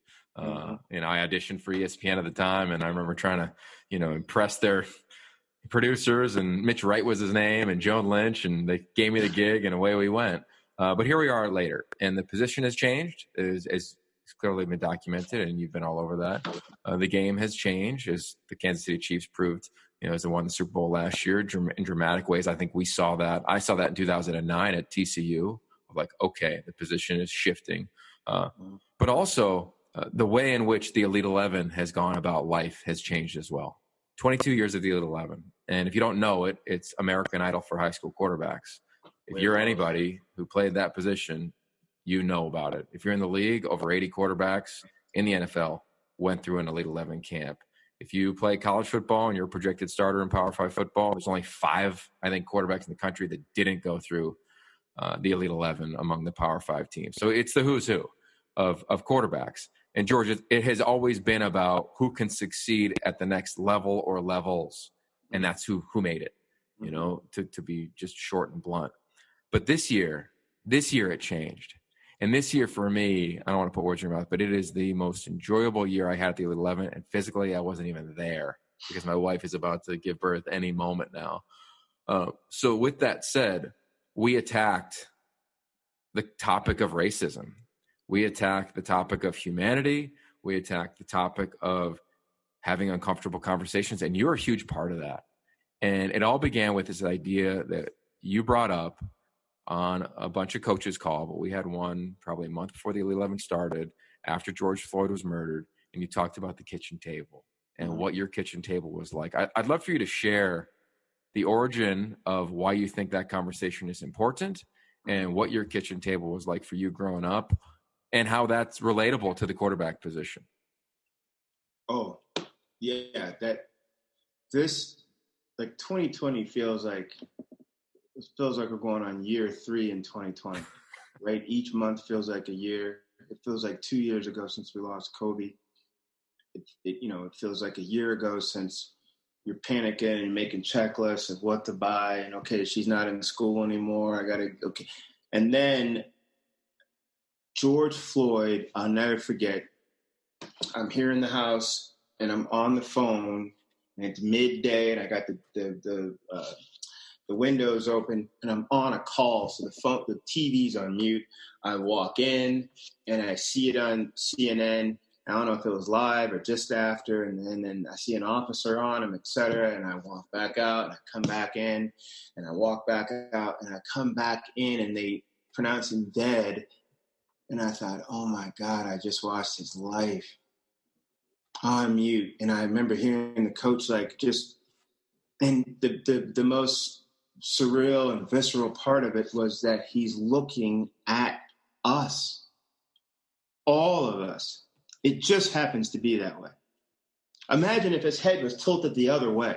I auditioned for ESPN at the time. And I remember trying to, impress their producers. And Mitch Wright was his name, and Joan Lynch. And they gave me the gig, and away we went. But here we are later. And the position has changed. As It's clearly been documented, and you've been all over that. The game has changed, as the Kansas City Chiefs proved, as they won the Super Bowl last year in dramatic ways. I think we saw that. I saw that in 2009 at TCU. Like, okay, the position is shifting. But also the way in which the Elite 11 has gone about life has changed as well. 22 years of the Elite 11. And if you don't know it, it's American Idol for high school quarterbacks. If you're anybody who played that position, you know about it. If you're in the league, over 80 quarterbacks in the NFL went through an Elite 11 camp. If you play college football and you're a projected starter in Power 5 football, there's only 5, I think, quarterbacks in the country that didn't go through the Elite 11 among the Power 5 teams. So it's the who's who of quarterbacks. And George, it has always been about who can succeed at the next level or levels. And that's who made it, to be just short and blunt. But this year it changed. And this year for me, I don't want to put words in your mouth, but it is the most enjoyable year I had at the Elite 11. And physically, I wasn't even there because my wife is about to give birth any moment now. So with that said, we attacked the topic of racism. We attacked the topic of humanity. We attacked the topic of having uncomfortable conversations. And you're a huge part of that. And it all began with this idea that you brought up on a bunch of coaches' call, but we had one probably a month before the Elite 11 started, after George Floyd was murdered, and you talked about the kitchen table and what your kitchen table was like. I'd love for you to share the origin of why you think that conversation is important and what your kitchen table was like for you growing up and how that's relatable to the quarterback position. Oh, yeah. This 2020 feels like we're going on year 3 in 2020, right? Each month feels like a year. It feels like 2 years ago since we lost Kobe. It feels like a year ago since you're panicking and making checklists of what to buy. And okay, she's not in school anymore. Okay. And then George Floyd, I'll never forget. I'm here in the house and I'm on the phone and it's midday and I got the windows open and I'm on a call. So the TV's on mute. I walk in and I see it on CNN. I don't know if it was live or just after. And then I see an officer on him, et cetera. And I walk back out and I come back in and I walk back out and I come back in and they pronounce him dead. And I thought, oh my God, I just watched his life on mute. And I remember hearing the coach and the most surreal and visceral part of it was that he's looking at us, all of us. It just happens to be that way. Imagine if his head was tilted the other way.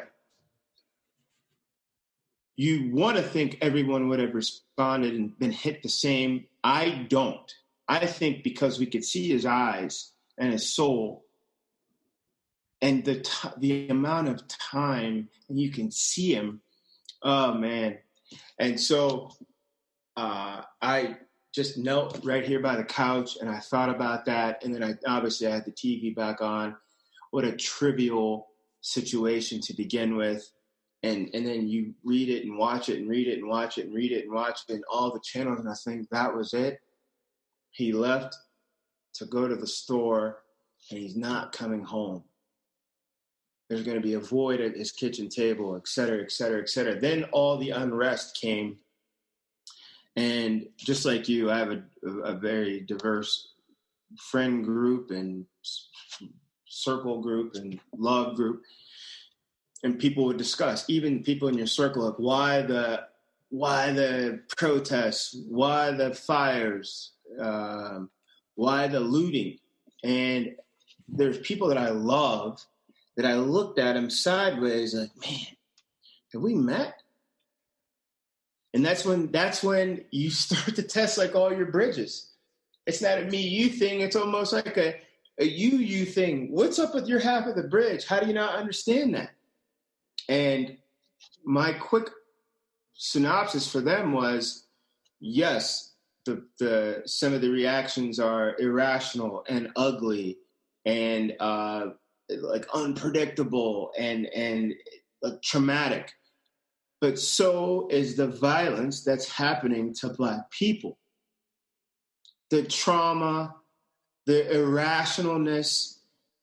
You want to think everyone would have responded and been hit the same. I don't. I think because we could see his eyes and his soul and the amount of time and you can see him. Oh, man. And so I just knelt right here by the couch and I thought about that. And then I had the TV back on. What a trivial situation to begin with. And then you read it and watch it and read it and watch it and read it and watch it and all the channels. And I think that was it. He left to go to the store and he's not coming home. There's going to be a void at his kitchen table, et cetera, et cetera, et cetera. Then all the unrest came. And just like you, I have a very diverse friend group and circle group and love group. And people would discuss, even people in your circle, of why the protests, why the fires, why the looting. And there's people that I love that I looked at him sideways like, man, have we met? And that's when you start to test like all your bridges. It's not a me-you thing. It's almost like a you thing. What's up with your half of the bridge? How do you not understand that? And my quick synopsis for them was, yes, some of the reactions are irrational and ugly and like unpredictable and traumatic. But so is the violence that's happening to Black people. The trauma, the irrationalness,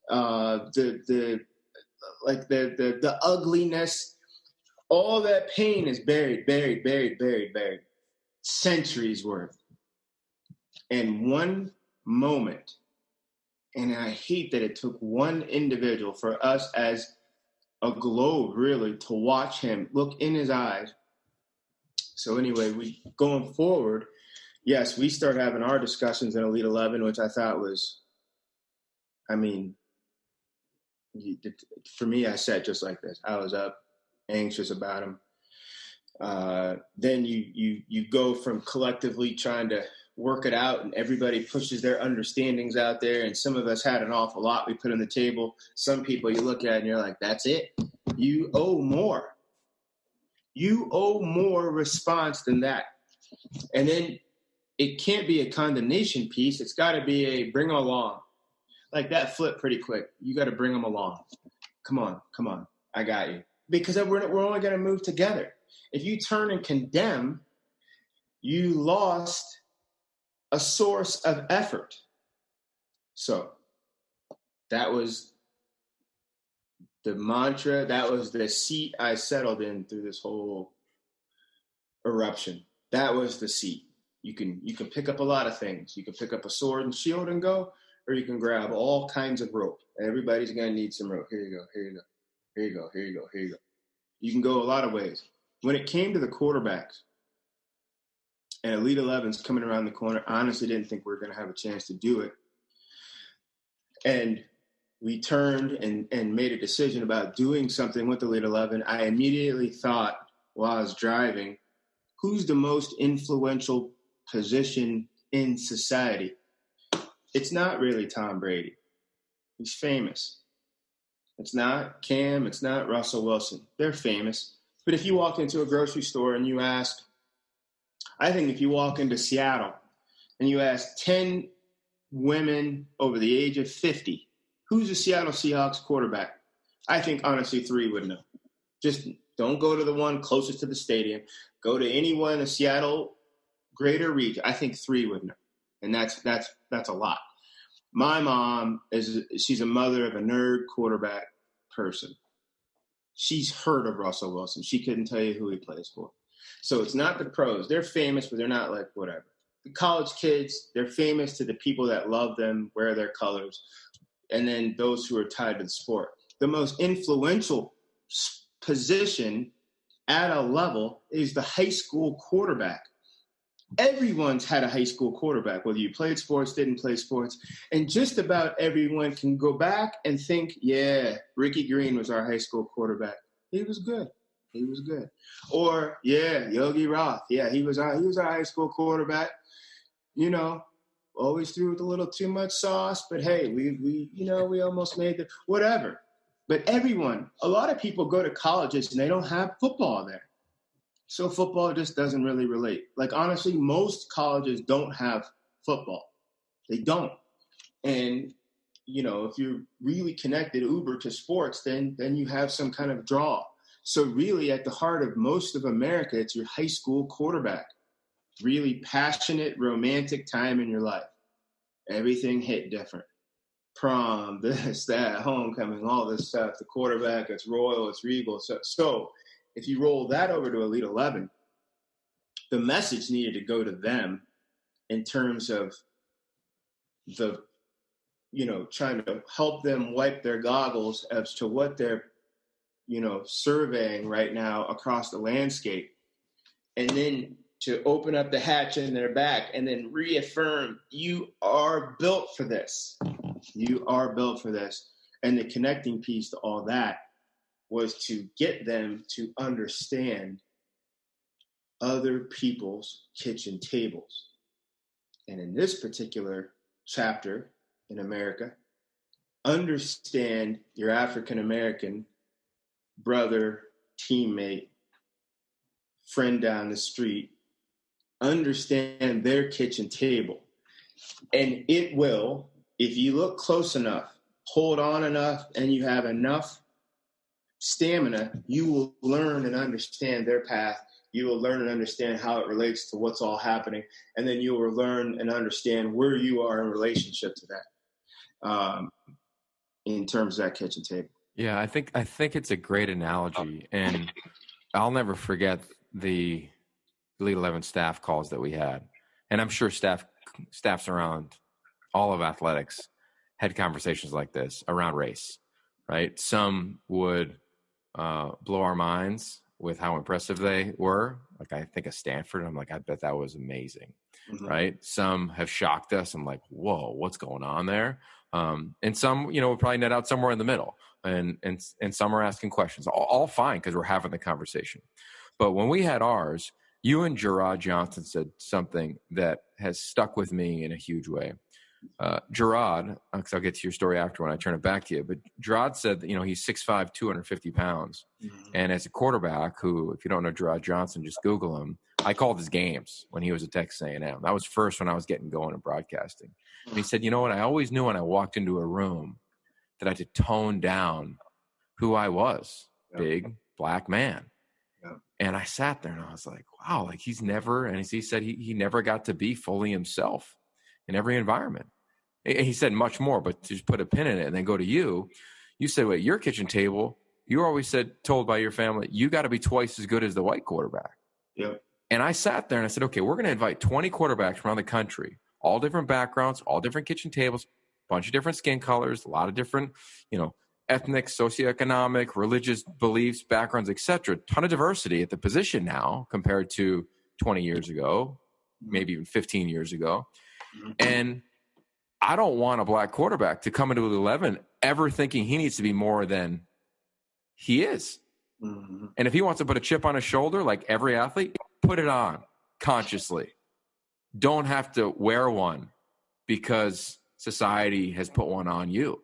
the ugliness, all that pain is buried. Centuries worth. And one moment, and I hate that it took one individual for us as a globe, really, to watch him look in his eyes. So anyway, we going forward, yes, we start having our discussions in Elite 11, which I thought was, I mean, for me, I sat just like this. I was up, anxious about him. Then you go from collectively trying to work it out, and everybody pushes their understandings out there, and some of us had an awful lot we put on the table. Some people you look at and you're like, that's it. You owe more. You owe more response than that. And then it can't be a condemnation piece. It's got to be a bring them along. Like that flip pretty quick. You got to bring them along. Come on. I got you. Because we're only going to move together. If you turn and condemn, you lost a source of effort. So that was the mantra. That was the seat I settled in through this whole eruption. That was the seat. You can pick up a lot of things. You can pick up a sword and shield and go, or you can grab all kinds of rope. Everybody's going to need some rope. Here you go. You can go a lot of ways. When it came to the quarterbacks and Elite 11's coming around the corner, I honestly didn't think we were going to have a chance to do it. And we turned and made a decision about doing something with Elite 11. I immediately thought while I was driving, who's the most influential position in society? It's not really Tom Brady. He's famous. It's not Cam. It's not Russell Wilson. They're famous. But if you walk into a grocery store and you ask, I think if you walk into Seattle and you ask 10 women over the age of 50, who's the Seattle Seahawks quarterback? I think, honestly, 3 would know. Just don't go to the one closest to the stadium. Go to anyone in the Seattle greater region. I think 3 would know. And that's a lot. My mom she's a mother of a nerd quarterback person. She's heard of Russell Wilson. She couldn't tell you who he plays for. So it's not the pros. They're famous, but they're not like whatever. The college kids, they're famous to the people that love them, wear their colors, and then those who are tied to the sport. The most influential position at a level is the high school quarterback. Everyone's had a high school quarterback, whether you played sports, didn't play sports, and just about everyone can go back and think, yeah, Ricky Green was our high school quarterback. He was good. Or, yeah, Yogi Roth. Yeah, he was our high school quarterback. You know, always threw with a little too much sauce, but hey, we almost made the whatever. But everyone, a lot of people go to colleges and they don't have football there. So football just doesn't really relate. Like, honestly, most colleges don't have football. They don't. And, you know, if you're really connected uber to sports, then you have some kind of draw. So really at the heart of most of America, it's your high school quarterback. Really passionate, romantic time in your life. Everything hit different. Prom, this, that, homecoming, all this stuff. The quarterback, it's royal, it's regal. So if you roll that over to Elite 11, the message needed to go to them in terms of the, trying to help them wipe their goggles as to what they're, surveying right now across the landscape. And then to open up the hatch in their back and then reaffirm, you are built for this. You are built for this. And the connecting piece to all that was to get them to understand other people's kitchen tables. And in this particular chapter in America, understand your African-American brother, teammate, friend down the street, understand their kitchen table. And it will, if you look close enough, hold on enough, and you have enough stamina, you will learn and understand their path. You will learn and understand how it relates to what's all happening. And then you will learn and understand where you are in relationship to that. in terms of that kitchen table. Yeah, I think it's a great analogy, and I'll never forget the Elite 11 staff calls that we had, and I'm sure staffs around all of athletics had conversations like this around race, right? Some would blow our minds with how impressive they were. Like I think of Stanford, I'm like, I bet that was amazing, right? Some have shocked us. I'm like, whoa, what's going on there? And some, will probably net out somewhere in the middle. And some are asking questions, all fine because we're having the conversation. But when we had ours, you and Gerard Johnson said something that has stuck with me in a huge way. Gerard, because I'll get to your story after when I turn it back to you, but Gerard said that, he's 6'5", 250 pounds. And as a quarterback who, if you don't know Gerard Johnson, just Google him. I called his games when he was at Texas A&M. That was first when I was getting going in broadcasting. And he said, you know what? I always knew when I walked into a room that I had to tone down who I was, big black man. And I sat there and I was like, wow, like he's never, and as he said, he never got to be fully himself in every environment. He said much more, but to just put a pin in it and then go to you, you said, wait, your kitchen table, you always told by your family, you got to be twice as good as the white quarterback. Yep. And I sat there and I said, okay, we're going to invite 20 quarterbacks around the country, all different backgrounds, all different kitchen tables, bunch of different skin colors, a lot of different, ethnic, socioeconomic, religious beliefs, backgrounds, etc. Ton of diversity at the position now compared to 20 years ago, maybe even 15 years ago. And I don't want a black quarterback to come into 11 ever thinking he needs to be more than he is. And if he wants to put a chip on his shoulder, like every athlete, put it on consciously. Don't have to wear one because society has put one on you.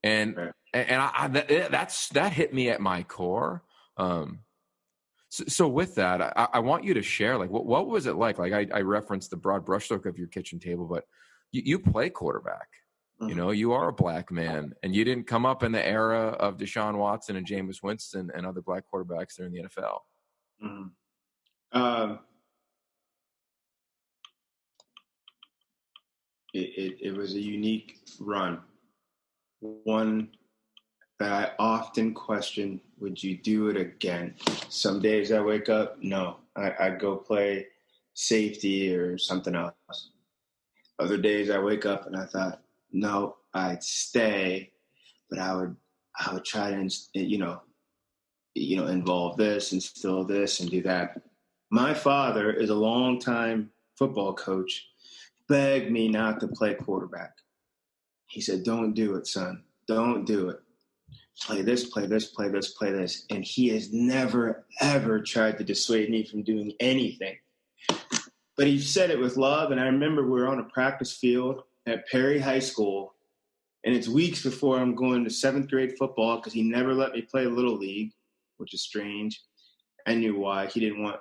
And that hit me at my core. So with that, I want you to share, like, what was it like? Like I referenced the broad brushstroke of your kitchen table, but you play quarterback. You are a black man, and you didn't come up in the era of Deshaun Watson and Jameis Winston and other black quarterbacks there in the NFL. It was a unique run. One that I often question, would you do it again? Some days I wake up, no, I'd go play safety or something else. Other days I wake up and I thought, no, I'd stay, but I would try to, involve this, instill this, and do that. My father is a longtime football coach, begged me not to play quarterback. He said, don't do it, son. Don't do it. Play this, play this, play this, play this. And he has never, ever tried to dissuade me from doing anything. But he said it with love. And I remember we were on a practice field at Perry High School. And it's weeks before I'm going to 7th grade football because he never let me play Little League, which is strange. I knew why. He didn't want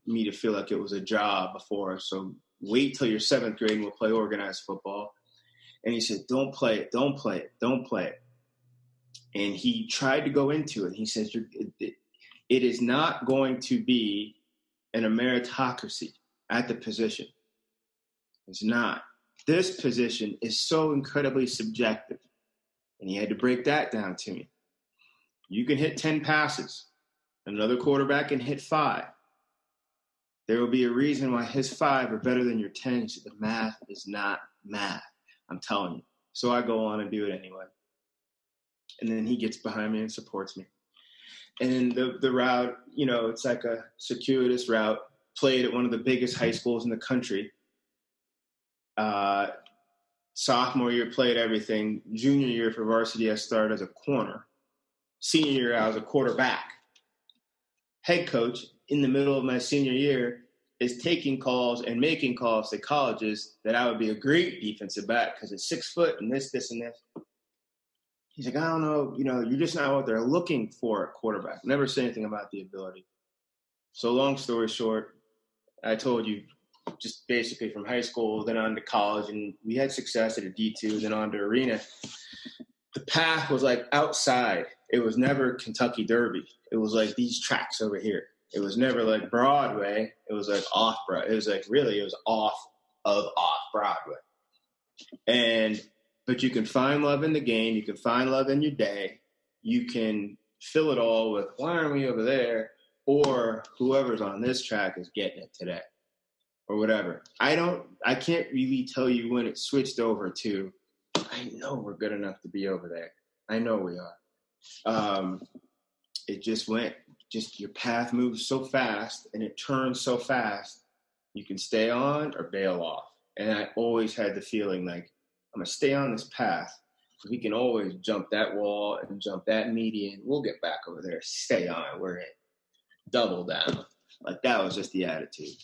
me to feel like it was a job before. So wait till you're 7th grade and we'll play organized football. And he said, don't play it, don't play it, don't play it. And he tried to go into it. He says, it is not going to be a meritocracy at the position. It's not. This position is so incredibly subjective. And he had to break that down to me. You can hit 10 passes. Another quarterback can hit 5. There will be a reason why his 5 are better than your 10. So the math is not math. I'm telling you. So I go on and do it anyway. And then he gets behind me and supports me. And then the route, it's like a circuitous route, played at one of the biggest high schools in the country. Sophomore year, played everything. Junior year for varsity, I started as a corner. Senior year, I was a quarterback. Head coach in the middle of my senior year is taking calls and making calls to colleges that I would be a great defensive back because it's 6 foot and this, and this. He's like, I don't know, you're just not what they're looking for at quarterback. Never say anything about the ability. So long story short, I told you just basically from high school, then on to college, and we had success at a D2, then on to arena. The path was like outside. It was never Kentucky Derby. It was like these tracks over here. It was never like Broadway. It was like off Broadway. It was like really, it was off Broadway. And But you can find love in the game. You can find love in your day. You can fill it all with, why aren't we over there? Or whoever's on this track is getting it today or whatever. I can't really tell you when it switched over to, I know we're good enough to be over there. I know we are. It just your path moves so fast and it turns so fast. You can stay on or bail off. And I always had the feeling like, I'm going to stay on this path. We can always jump that wall and jump that median. We'll get back over there. Stay on. We're in. Double down. Like, that was just the attitude.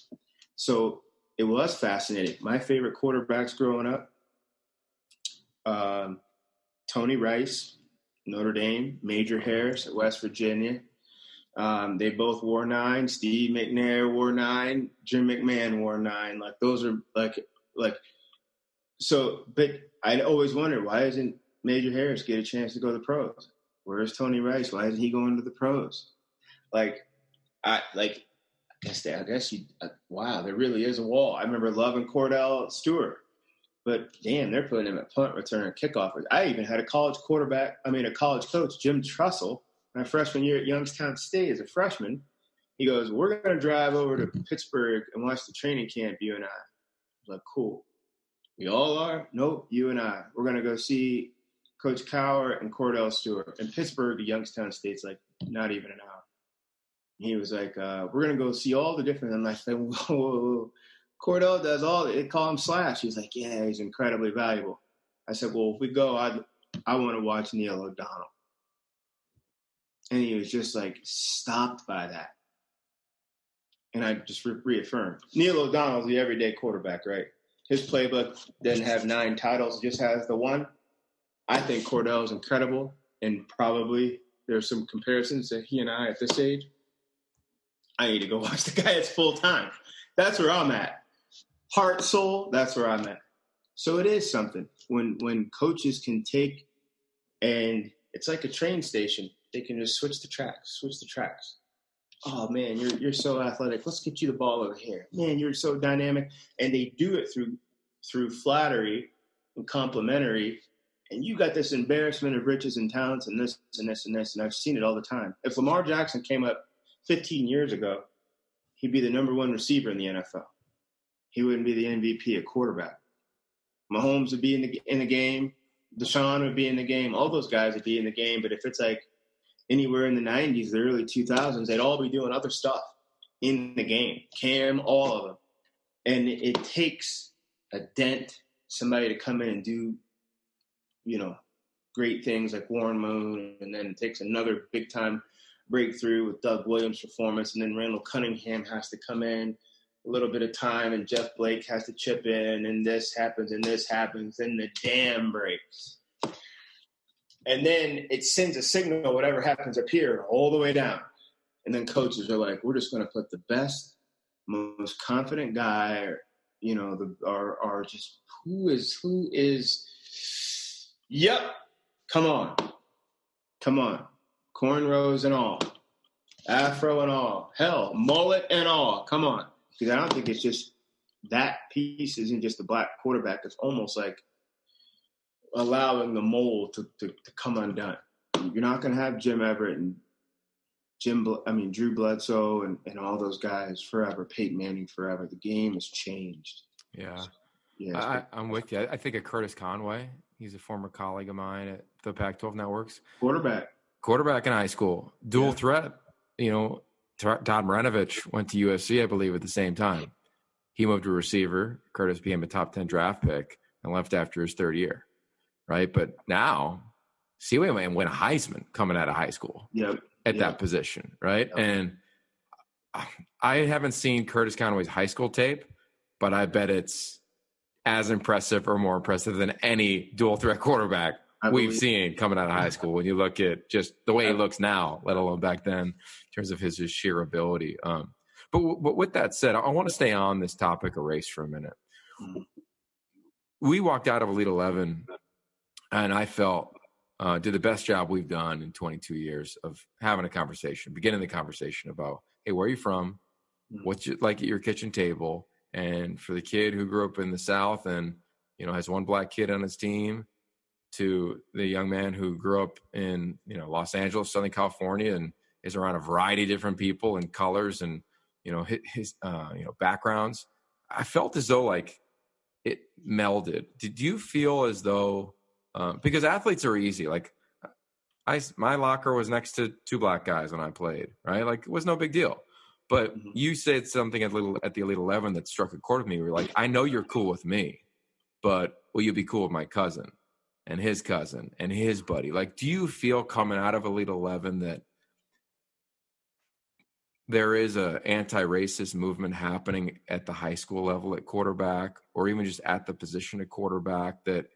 So it was fascinating. My favorite quarterbacks growing up, Tony Rice, Notre Dame, Major Harris at West Virginia. They both wore 9. Steve McNair wore 9. Jim McMahon wore 9. Like, those are like so. But I'd always wondered, why doesn't Major Harris get a chance to go to the pros? Where's Tony Rice? Why isn't he going to the pros? I guess wow, there really is a wall. I remember loving Cordell Stewart, but damn, they're putting him at punt return and kickoff. I even had a college coach, Jim Trussell, my freshman year at Youngstown State as a freshman. He goes, we're going to drive over to Pittsburgh and watch the training camp, you and I. I was like, cool. We all are? Nope, you and I. We're going to go see Coach Cowher and Cordell Stewart. And Pittsburgh to Youngstown State's like not even an hour. He was like, we're going to go see all the different. I'm like, whoa. Cordell does all they call him Slash. He's like, yeah, he's incredibly valuable. I said, well, if we go, I want to watch Neil O'Donnell. And he was just like stopped by that. And I just reaffirmed. Neil O'Donnell's the everyday quarterback, right? His playbook doesn't have 9 titles, just has the 1. I think Cordell is incredible. And probably there's some comparisons that he and I at this age. I need to go watch the guy that's full time. That's where I'm at. Heart, soul, that's where I'm at. So it is something when coaches can take, and it's like a train station. They can just switch the tracks. Oh man, you're so athletic. Let's get you the ball over here. Man, you're so dynamic. And they do it through flattery and complimentary. And you got this embarrassment of riches and talents and this and this and this. And I've seen it all the time. If Lamar Jackson came up 15 years ago, he'd be the number 1 receiver in the NFL. He wouldn't be the MVP at quarterback. Mahomes would be in the game. Deshaun would be in the game. All those guys would be in the game. But if it's like anywhere in the 90s, the early 2000s, they'd all be doing other stuff in the game. Cam, all of them. And it takes a dent, somebody to come in and do, great things like Warren Moon. And then it takes another big-time breakthrough with Doug Williams' performance. And then Randall Cunningham has to come in a little bit of time, and Jeff Blake has to chip in, and this happens, and the dam breaks. And then it sends a signal, whatever happens up here, all the way down. And then coaches are like, we're just going to put the best, most confident guy, or just who is, yep, come on. Cornrows and all, afro and all, hell, mullet and all, come on. Because I don't think it's just that piece isn't just the black quarterback. It's almost like allowing the mold to come undone. You're not going to have Jim Everett and Drew Bledsoe and all those guys forever, Peyton Manning forever. The game has changed. Yeah. I'm with you. I think of Curtis Conway. He's a former colleague of mine at the Pac-12 Networks. Quarterback in high school. Dual threat. Todd Maranovich went to USC, I believe, at the same time. He moved to receiver. Curtis became a top 10 draft pick and left after his 3rd year, right? But now, CeeWay went Heisman coming out of high school at that position, right? Yep. And I haven't seen Curtis Conway's high school tape, but I bet it's as impressive or more impressive than any dual threat quarterback we've seen coming out of high school when you look at just the way he looks now, let alone back then, in terms of his sheer ability. But with that said, I want to stay on this topic of race for a minute. We walked out of Elite 11, and I felt did the best job we've done in 22 years of having a conversation, beginning the conversation about, hey, where are you from? What's it like at your kitchen table? And for the kid who grew up in the South and, has one black kid on his team, to the young man who grew up in, Los Angeles, Southern California, and is around a variety of different people and colors and, his backgrounds. I felt as though like it melded. Did you feel as though, because athletes are easy, like my locker was next to two black guys when I played, right? Like it was no big deal. But you said something at the Elite 11 that struck a chord with me. Where you're like, I know you're cool with me, but will you be cool with my cousin and his buddy? Like, do you feel coming out of Elite 11 that there is a anti-racist movement happening at the high school level at quarterback, or even just at the position of quarterback, that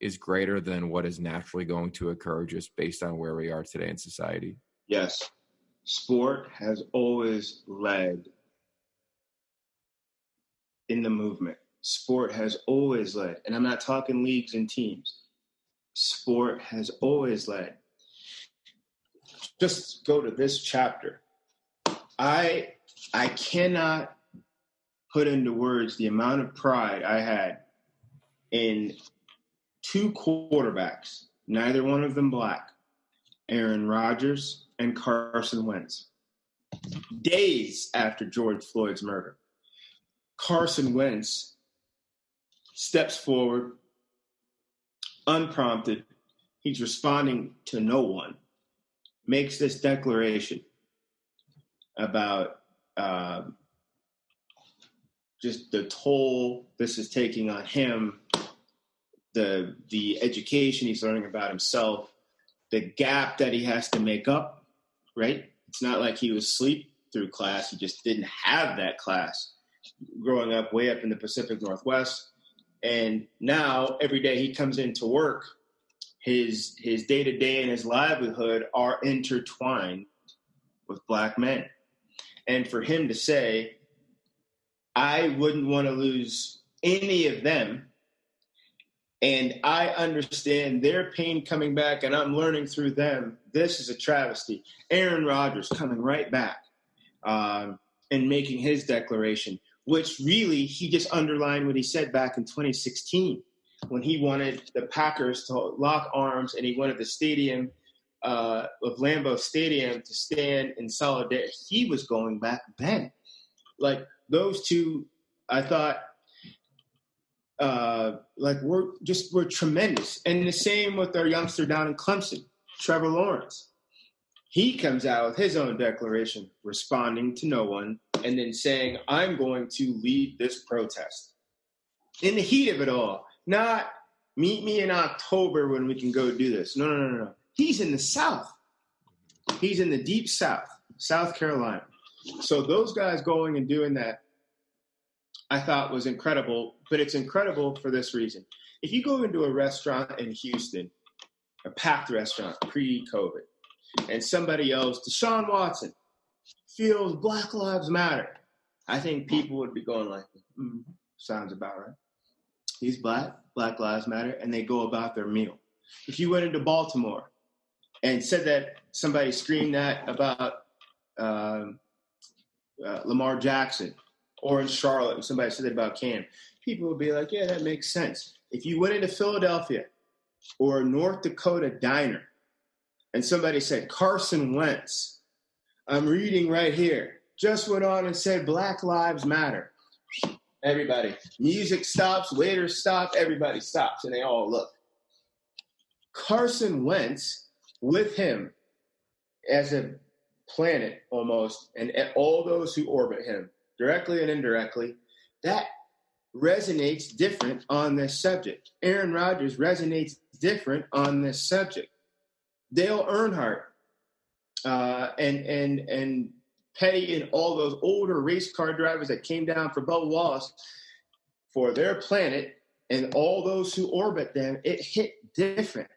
is greater than what is naturally going to occur just based on where we are today in society? Yes. Sport has always led in the movement. Sport has always led, and I'm not talking leagues and teams. Sport has always led. Just go to this chapter. I cannot put into words the amount of pride I had in two quarterbacks, neither one of them black, Aaron Rodgers and Carson Wentz. Days after George Floyd's murder, Carson Wentz steps forward, unprompted. He's responding to no one, makes this declaration about just the toll this is taking on him, the education he's learning about himself, the gap that he has to make up, right? It's not like he was asleep through class. He just didn't have that class growing up way up in the Pacific Northwest. And now every day he comes into work, his day-to-day and his livelihood are intertwined with black men. And for him to say, I wouldn't want to lose any of them, and I understand their pain coming back, and I'm learning through them, this is a travesty. Aaron Rodgers coming right back and making his declaration, which really he just underlined what he said back in 2016 when he wanted the Packers to lock arms and he wanted the stadium of Lambeau Stadium to stand in solidarity. He was going back then. Like those two, I thought, we're tremendous. And the same with our youngster down in Clemson, Trevor Lawrence. He comes out with his own declaration, responding to no one, and then saying, I'm going to lead this protest. In the heat of it all, not meet me in October when we can go do this. No. He's in the South. He's in the deep South, South Carolina. So those guys going and doing that, I thought was incredible, but it's incredible for this reason. If you go into a restaurant in Houston, a packed restaurant pre-COVID, and somebody else, Deshaun Watson, feels Black Lives Matter, I think people would be going like, sounds about right. He's black, Black Lives Matter, and they go about their meal. If you went into Baltimore and said that somebody screamed that about Lamar Jackson, or in Charlotte, and somebody said that about Cam, people would be like, yeah, that makes sense. If you went into Philadelphia or a North Dakota diner and somebody said, Carson Wentz, I'm reading right here, just went on and said Black Lives Matter. Everybody, music stops, waiters stop, everybody stops, and they all look. Carson Wentz, with him as a planet almost, and all those who orbit him, directly and indirectly, that resonates different on this subject. Aaron Rodgers resonates different on this subject. Dale Earnhardt and Petty and all those older race car drivers that came down for Bubba Wallace for their planet and all those who orbit them, it hit different.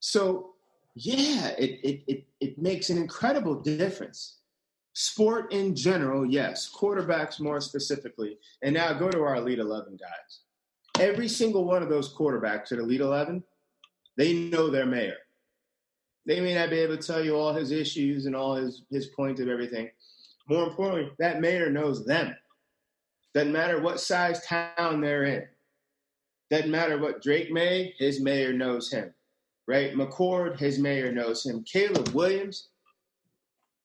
So, yeah, it makes an incredible difference. Sport in general, yes. Quarterbacks more specifically. And now go to our Elite 11 guys. Every single one of those quarterbacks at Elite 11, they know their mayor. They may not be able to tell you all his issues and all his points of everything. More importantly, that mayor knows them. Doesn't matter what size town they're in. Doesn't matter what Drake may, his mayor knows him. right? McCord, his mayor, knows him. Caleb Williams,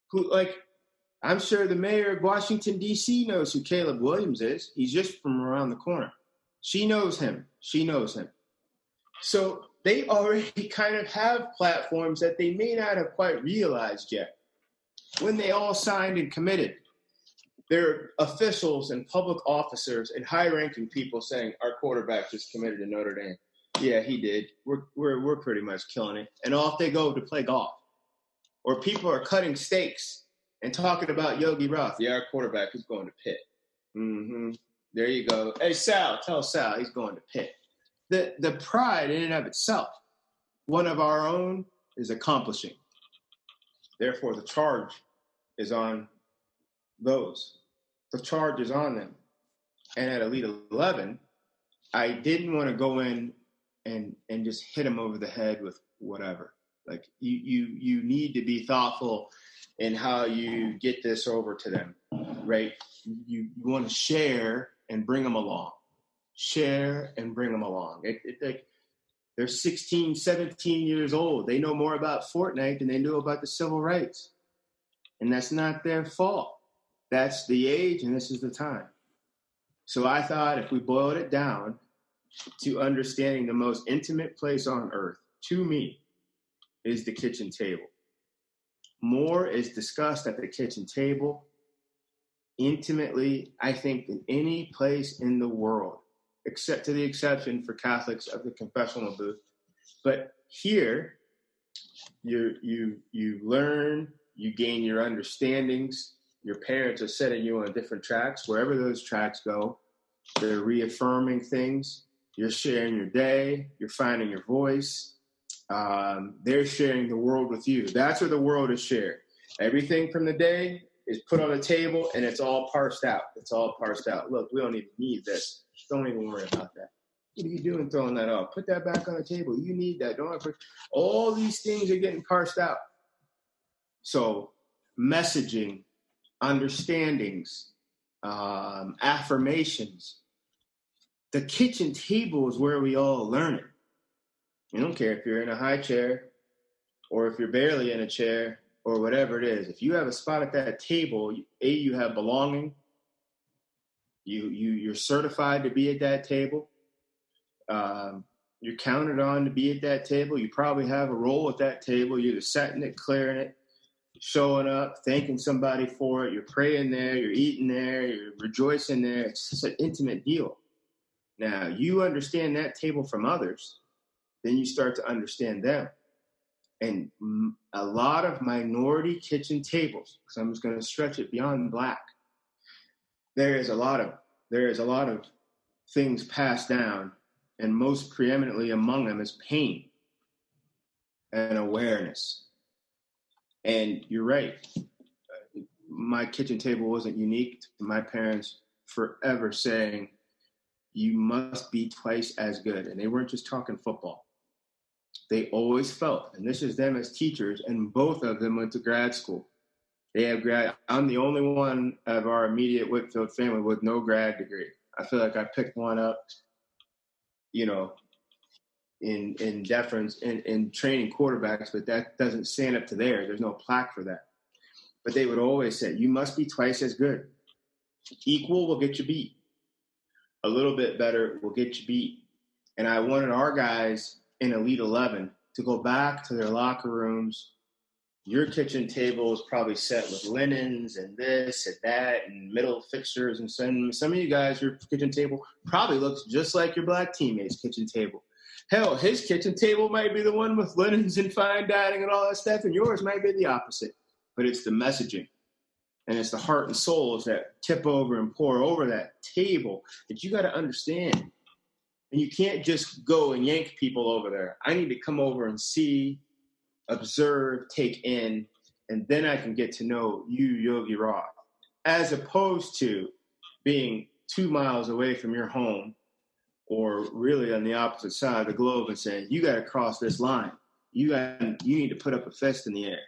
who, like, I'm sure the mayor of Washington, D.C. knows who Caleb Williams is. He's just from around the corner. She knows him. She knows him. So they already kind of have platforms that they may not have quite realized yet. When they all signed and committed, there are officials and public officers and high-ranking people saying, our quarterback just committed to Notre Dame. Yeah, he did. We're pretty much killing it. And off they go to play golf. Or people are cutting steaks and talking about Yogi Roth. Yeah, our quarterback is going to Pitt. Mm-hmm. There you go. Hey, Sal, tell Sal he's going to Pitt. The pride in and of itself, one of our own, is accomplishing. Therefore, the charge is on those. The charge is on them. And at Elite 11, I didn't want to go in and just hit them over the head with whatever. Like, you need to be thoughtful in how you get this over to them, right? You want to share and bring them along. Share and bring them along. Like, they're 16, 17 years old. They know more about Fortnite than they knew about the civil rights. And that's not their fault. That's the age, and this is the time. So I thought if we boiled it down to understanding the most intimate place on earth, to me, is the kitchen table. More is discussed at the kitchen table intimately, I think, than any place in the world, except to the exception for Catholics of the confessional booth. But here, you learn, you gain your understandings. Your parents are setting you on different tracks. Wherever those tracks go, they're reaffirming things. You're sharing your day. You're finding your voice. They're sharing the world with you. That's where the world is shared. Everything from the day is put on the table, and it's all parsed out. It's all parsed out. Look, we don't even need this. Don't even worry about that. What are you doing throwing that off? Put that back on the table. You need that. Don't ever. All these things are getting parsed out. So messaging, understandings, affirmations. The kitchen table is where we all learn it. You don't care if you're in a high chair or if you're barely in a chair or whatever it is. If you have a spot at that table, you have belonging. You're certified to be at that table. You're counted on to be at that table. You probably have a role at that table. You're either setting it, clearing it, showing up, thanking somebody for it. You're praying there. You're eating there. You're rejoicing there. It's just an intimate deal. Now, you understand that table from others, then you start to understand them. And a lot of minority kitchen tables, because I'm just going to stretch it beyond black, there is a lot of things passed down, and most preeminently among them is pain and awareness. And you're right. My kitchen table wasn't unique to my parents forever saying, you must be twice as good. And they weren't just talking football. They always felt, and this is them as teachers, and both of them went to grad school. They have grad. I'm the only one of our immediate Whitfield family with no grad degree. I feel like I picked one up, in deference in training quarterbacks, but that doesn't stand up to theirs. There's no plaque for that. But they would always say, you must be twice as good. Equal will get you beat. A little bit better will get you beat. And I wanted our guys in Elite 11 to go back to their locker rooms. Your kitchen table is probably set with linens and this and that and middle fixtures. And some of you guys, your kitchen table probably looks just like your black teammate's kitchen table. Hell, his kitchen table might be the one with linens and fine dining and all that stuff, and yours might be the opposite. But it's the messaging. And it's the heart and souls that tip over and pour over that table that you got to understand. And you can't just go and yank people over there. I need to come over and see, observe, take in, and then I can get to know you, Yogi Roth, as opposed to being 2 miles away from your home or really on the opposite side of the globe and saying, you got to cross this line. You need to put up a fist in the air.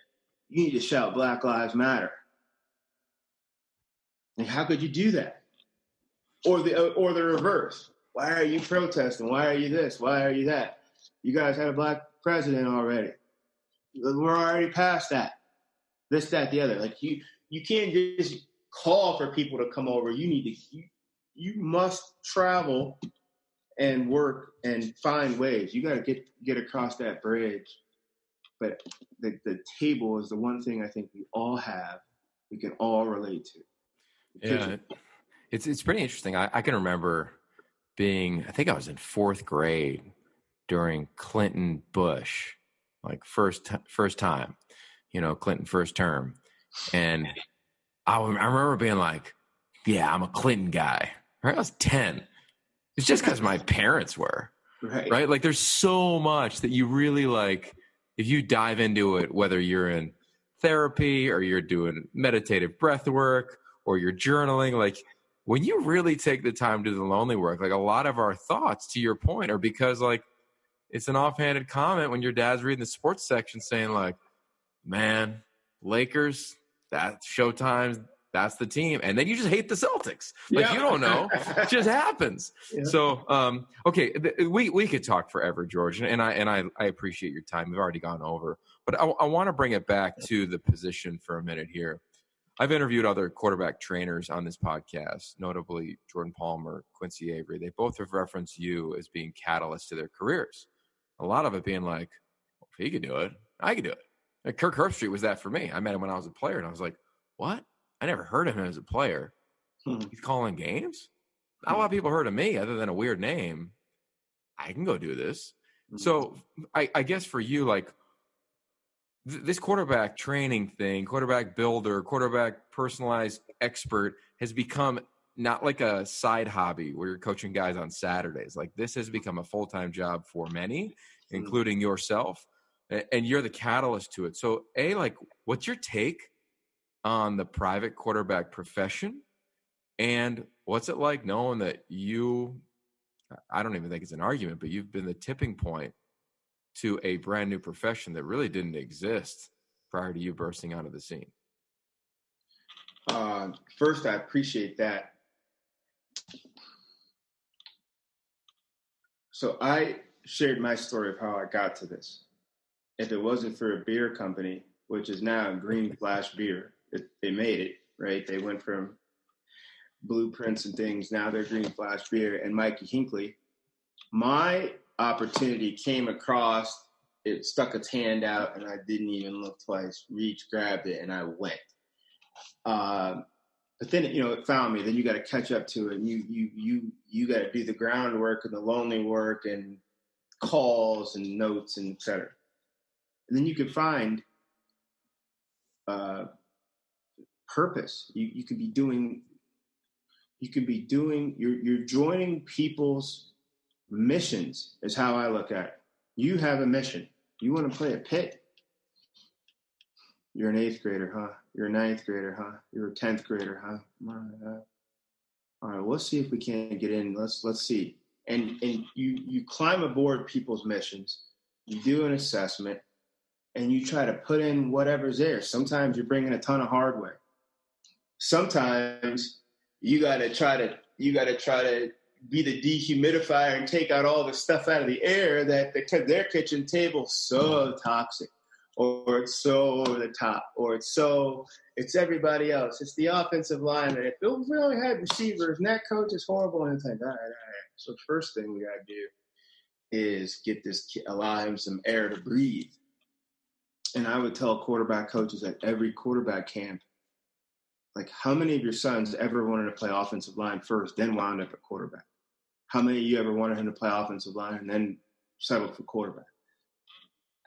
You need to shout Black Lives Matter. And how could you do that? Or the reverse. Why are you protesting? Why are you this? Why are you that? You guys had a black president already. We're already past that. This, that, the other. Like you can't just call for people to come over. You must travel and work and find ways. You got to get across that bridge. But the table is the one thing I think we all have, we can all relate to. Yeah, it's pretty interesting. I can remember I think I was in fourth grade during Clinton Bush, like first time, Clinton first term. And I remember being like, yeah, I'm a Clinton guy. Right? I was 10. It's just because my parents were. Right? Like there's so much that you really like, if you dive into it, whether you're in therapy or you're doing meditative breath work or you're journaling, like when you really take the time to do the lonely work, like a lot of our thoughts, to your point, are because like it's an offhanded comment when your dad's reading the sports section saying like, man, Lakers, that's Showtime, that's the team. And then you just hate the Celtics. Like you don't know. It just happens. Yeah. So, okay, we could talk forever, George, and I appreciate your time. We've already gone over. But I want to bring it back to the position for a minute here. I've interviewed other quarterback trainers on this podcast, notably Jordan Palmer, Quincy Avery. They both have referenced you as being catalysts to their careers. A lot of it being like, well, if he could do it, I could do it. Like Kirk Herbstreit was that for me. I met him when I was a player, and I was like, what? I never heard of him as a player. He's calling games? Not a lot of people heard of me other than a weird name. I can go do this. So I guess for you, like this quarterback training thing, quarterback builder, quarterback personalized expert has become not like a side hobby where you're coaching guys on Saturdays. Like this has become a full-time job for many, including yourself, and you're the catalyst to it. So like what's your take on the private quarterback profession, and what's it like knowing that I don't even think it's an argument, but you've been the tipping point to a brand new profession that really didn't exist prior to you bursting onto the scene? First, I appreciate that. So I shared my story of how I got to this. If it wasn't for a beer company, which is now Green Flash Beer, they made it, right? They went from blueprints and things. Now they're Green Flash Beer and Mikey Hinckley. My opportunity came across, it stuck its hand out, and I didn't even look twice. Reached, grabbed it, and I went. But then, it found me. Then you got to catch up to it. And you got to do the groundwork and the lonely work and calls and notes and et cetera. And then you can find purpose. You could be doing. You're joining people's missions. Is how I look at it. You have a mission. You want to play a pit. You're an 8th grader, huh? You're a 9th grader, huh? You're a 10th grader, huh? All right, let's see if we can get in. Let's see. And you climb aboard people's missions. You do an assessment, and you try to put in whatever's there. Sometimes you're bringing a ton of hardware. Sometimes you gotta try to be the dehumidifier and take out all the stuff out of the air that their kitchen table's so toxic, or it's so over the top, or it's everybody else. It's the offensive line, and if we only had receivers, and that coach is horrible, and it's like, all right. So the first thing we gotta do is get this kid, allow him some air to breathe. And I would tell quarterback coaches at every quarterback camp, like, how many of your sons ever wanted to play offensive line first, then wound up at quarterback? How many of you ever wanted him to play offensive line and then settled for quarterback?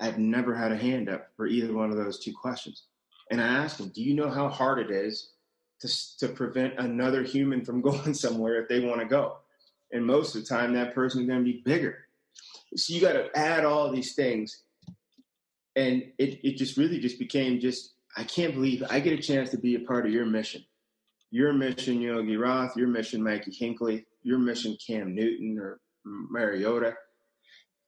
I've never had a hand up for either one of those two questions. And I asked them, do you know how hard it is to prevent another human from going somewhere if they want to go? And most of the time, that person is going to be bigger. So you got to add all these things. And it just really just became I can't believe I get a chance to be a part of your mission. Your mission, Yogi Roth, your mission, Mikey Hinckley, your mission, Cam Newton or Mariota.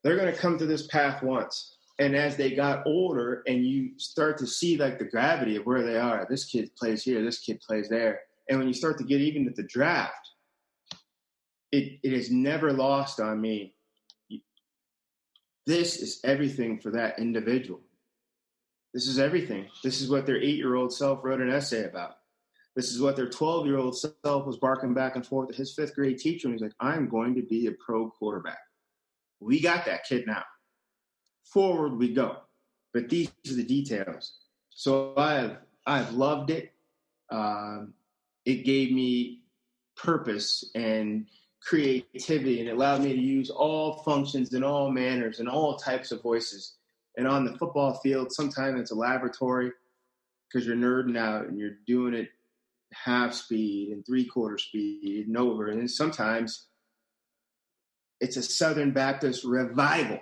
They're going to come to this path once. And as they got older and you start to see like the gravity of where they are, this kid plays here, this kid plays there. And when you start to get even at the draft, it is never lost on me. This is everything for that individual. This is everything. This is what their 8-year-old self wrote an essay about. This is what their 12-year-old self was barking back and forth at his 5th grade teacher. And he's like, I'm going to be a pro quarterback. We got that kid now. Forward we go. But these are the details. So I've loved it. It gave me purpose and creativity, and it allowed me to use all functions and all manners and all types of voices. And on the football field, sometimes it's a laboratory because you're nerding out and you're doing it half speed and 3/4 speed and over. And then sometimes it's a Southern Baptist revival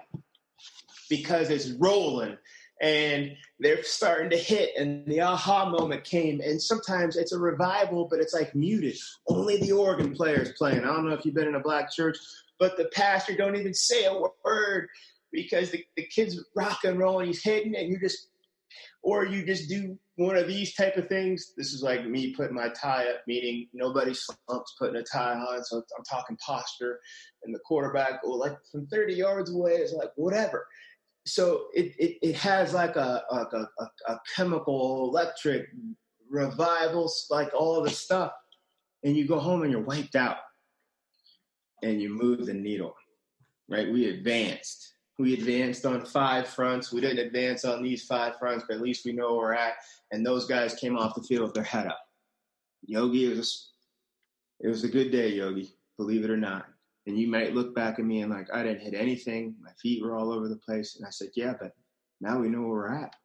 because it's rolling and they're starting to hit and the aha moment came. And sometimes it's a revival, but it's like muted. Only the organ player's playing. I don't know if you've been in a black church, but the pastor don't even say a word because the kid's rock and roll and he's hitting and you just do one of these type of things. This is like me putting my tie up, meaning nobody slumps putting a tie on. So I'm talking posture, and the quarterback, like from 30 yards away, is like whatever. So it has like a chemical, electric revival, like all of the stuff. And you go home and you're wiped out, and you move the needle, right? We advanced on 5 fronts. We didn't advance on these 5 fronts, but at least we know where we're at. And those guys came off the field with their head up. Yogi, it was a good day, Yogi, believe it or not. And you might look back at me and like, I didn't hit anything. My feet were all over the place. And I said, yeah, but now we know where we're at.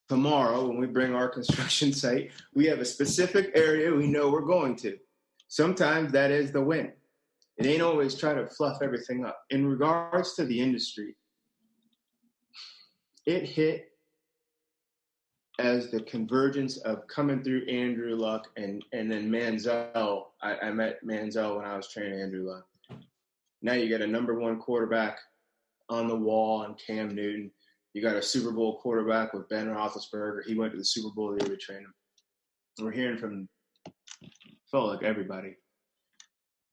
Tomorrow, when we bring our construction site, we have a specific area we know we're going to. Sometimes that is the win. It ain't always try to fluff everything up. In regards to the industry, it hit as the convergence of coming through Andrew Luck and then Manziel. I met Manziel when I was training Andrew Luck. Now you got a number 1 quarterback on the wall and Cam Newton. You got a Super Bowl quarterback with Ben Rothlisberger. He went to the Super Bowl the year we trained him. We're hearing from, felt like everybody.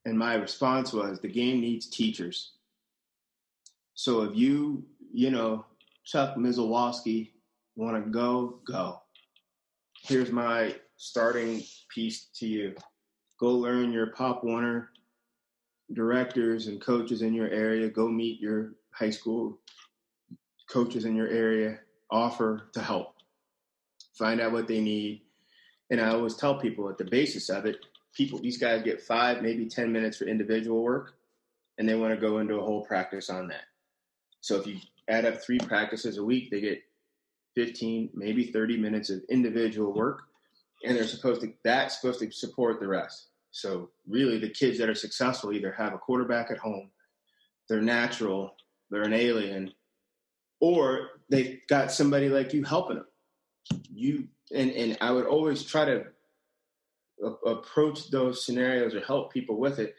And my response was, the game needs teachers. So if you Chuck Mizilewski, want to go. Here's my starting piece to you. Go learn your Pop Warner directors and coaches in your area. Go meet your high school coaches in your area. Offer to help. Find out what they need. And I always tell people at the basis of it, these guys get 5, maybe 10 minutes for individual work, and they want to go into a whole practice on that. So if you add up 3 practices a week, they get 15, maybe 30 minutes of individual work, and that's supposed to support the rest. So really the kids that are successful either have a quarterback at home, they're natural, they're an alien, or they've got somebody like you helping them. And I would always try to approach those scenarios or help people with it.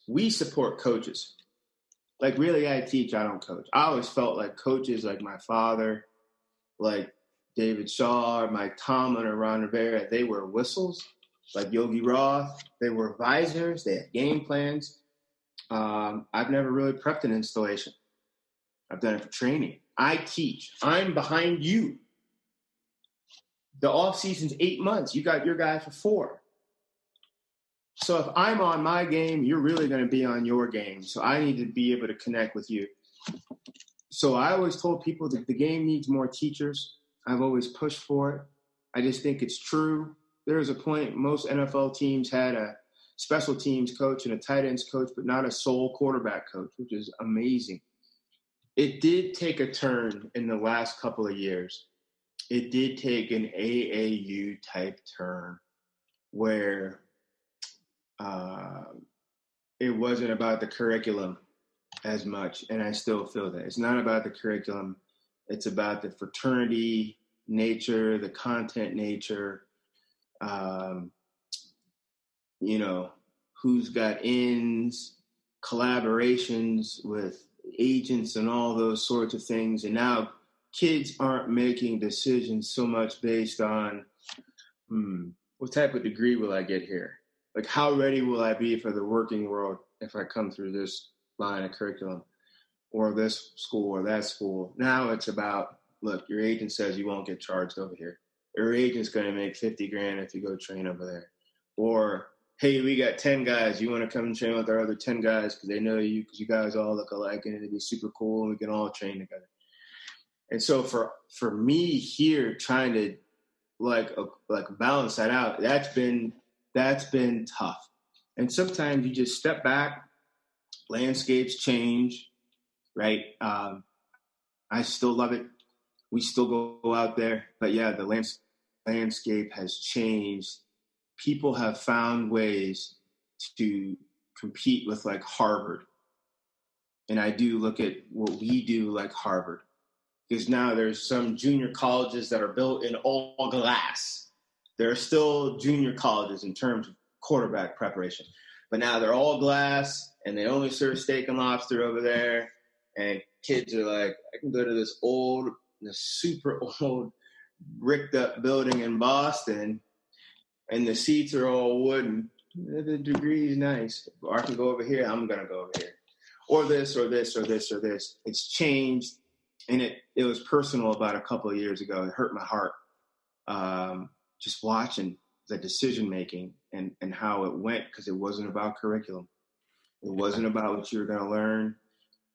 We support coaches. Like really I teach, I don't coach. I always felt like coaches like my father, like David Shaw, or Mike Tomlin, or Ron Rivera, they were whistles. Like Yogi Roth, they were visors. They had game plans. I've never really prepped an installation. I've done it for training. I teach. I'm behind you. The off season's 8 months. You got your guy for 4. So if I'm on my game, you're really going to be on your game. So I need to be able to connect with you. So I always told people that the game needs more teachers. I've always pushed for it. I just think it's true. There was a point most NFL teams had a special teams coach and a tight ends coach, but not a sole quarterback coach, which is amazing. It did take a turn in the last couple of years. It did take an AAU type turn where it wasn't about the curriculum as much, and I still feel that. It's not about the curriculum. It's about the fraternity nature, the content nature, who's got ins, collaborations with agents and all those sorts of things. And now kids aren't making decisions so much based on what type of degree will I get here? Like, how ready will I be for the working world if I come through this line of curriculum? or this school or that school. Now it's about, look, your agent says you won't get charged over here. Your agent's going to make $50,000 if you go train over there. Or, hey, we got 10 guys. You want to come and train with our other 10 guys because they know you, because you guys all look alike and it'd be super cool and we can all train together. And so for me here, trying to like balance that out, that's been tough. And sometimes you just step back, landscapes change, right? I still love it. We still go out there, but yeah, the landscape has changed. People have found ways to compete with like Harvard. And I do look at what we do like Harvard, because now there's some junior colleges that are built in all glass. There are still junior colleges in terms of quarterback preparation, but now they're all glass and they only serve steak and lobster over there. And kids are like, I can go to this super old, bricked up building in Boston, and the seats are all wooden. The degree is nice. Or I can go over here. I'm going to go over here. Or this, or this, or this, or this. It's changed. And it was personal about a couple of years ago. It hurt my heart just watching the decision-making and how it went, because it wasn't about curriculum. It wasn't about what you were going to learn.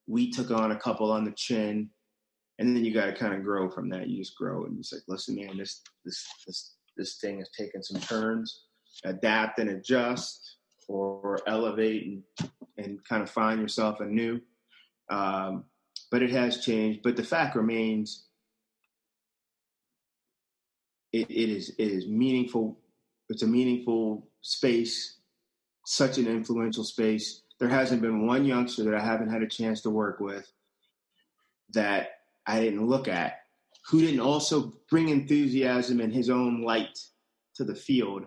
We took on a couple on the chin, and then you got to kind of grow from that. You just grow, and you say, listen, man, this thing is taking some turns. Adapt and adjust, or elevate and kind of find yourself anew. But it has changed. But the fact remains, it is meaningful. It's a meaningful space, such an influential space. There hasn't been one youngster that I haven't had a chance to work with that I didn't look at, who didn't also bring enthusiasm and his own light to the field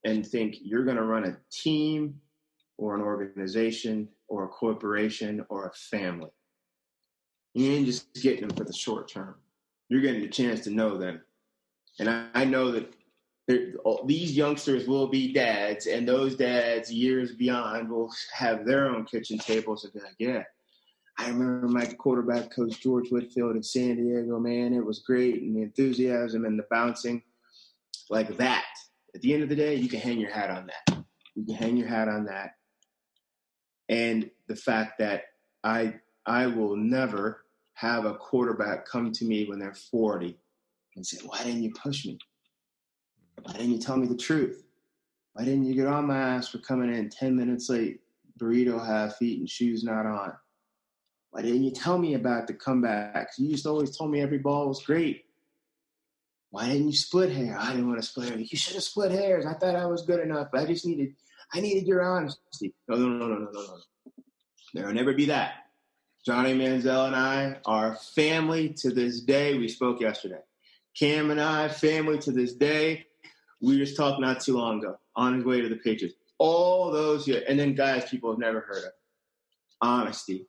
and think you're going to run a team or an organization or a corporation or a family. You ain't just getting them for the short term. You're getting a chance to know them. And I know that these youngsters will be dads, and those dads years beyond will have their own kitchen tables and be like, yeah, I remember my quarterback coach, George Whitfield in San Diego, man, it was great. And the enthusiasm and the bouncing like that. At the end of the day, you can hang your hat on that. You can hang your hat on that. And the fact that I will never have a quarterback come to me when they're 40 and say, why didn't you push me? Why didn't you tell me the truth? Why didn't you get on my ass for coming in 10 minutes late, burrito half eaten, shoes not on? Why didn't you tell me about the comebacks? You just always told me every ball was great. Why didn't you split hair? I didn't want to split hair. You should have split hairs. I thought I was good enough. I needed your honesty. No. There will never be that. Johnny Manziel and I are family to this day. We spoke yesterday. Cam and I, family to this day. We just talked not too long ago on his way to the Patriots. All those, and then guys people have never heard of. Honesty.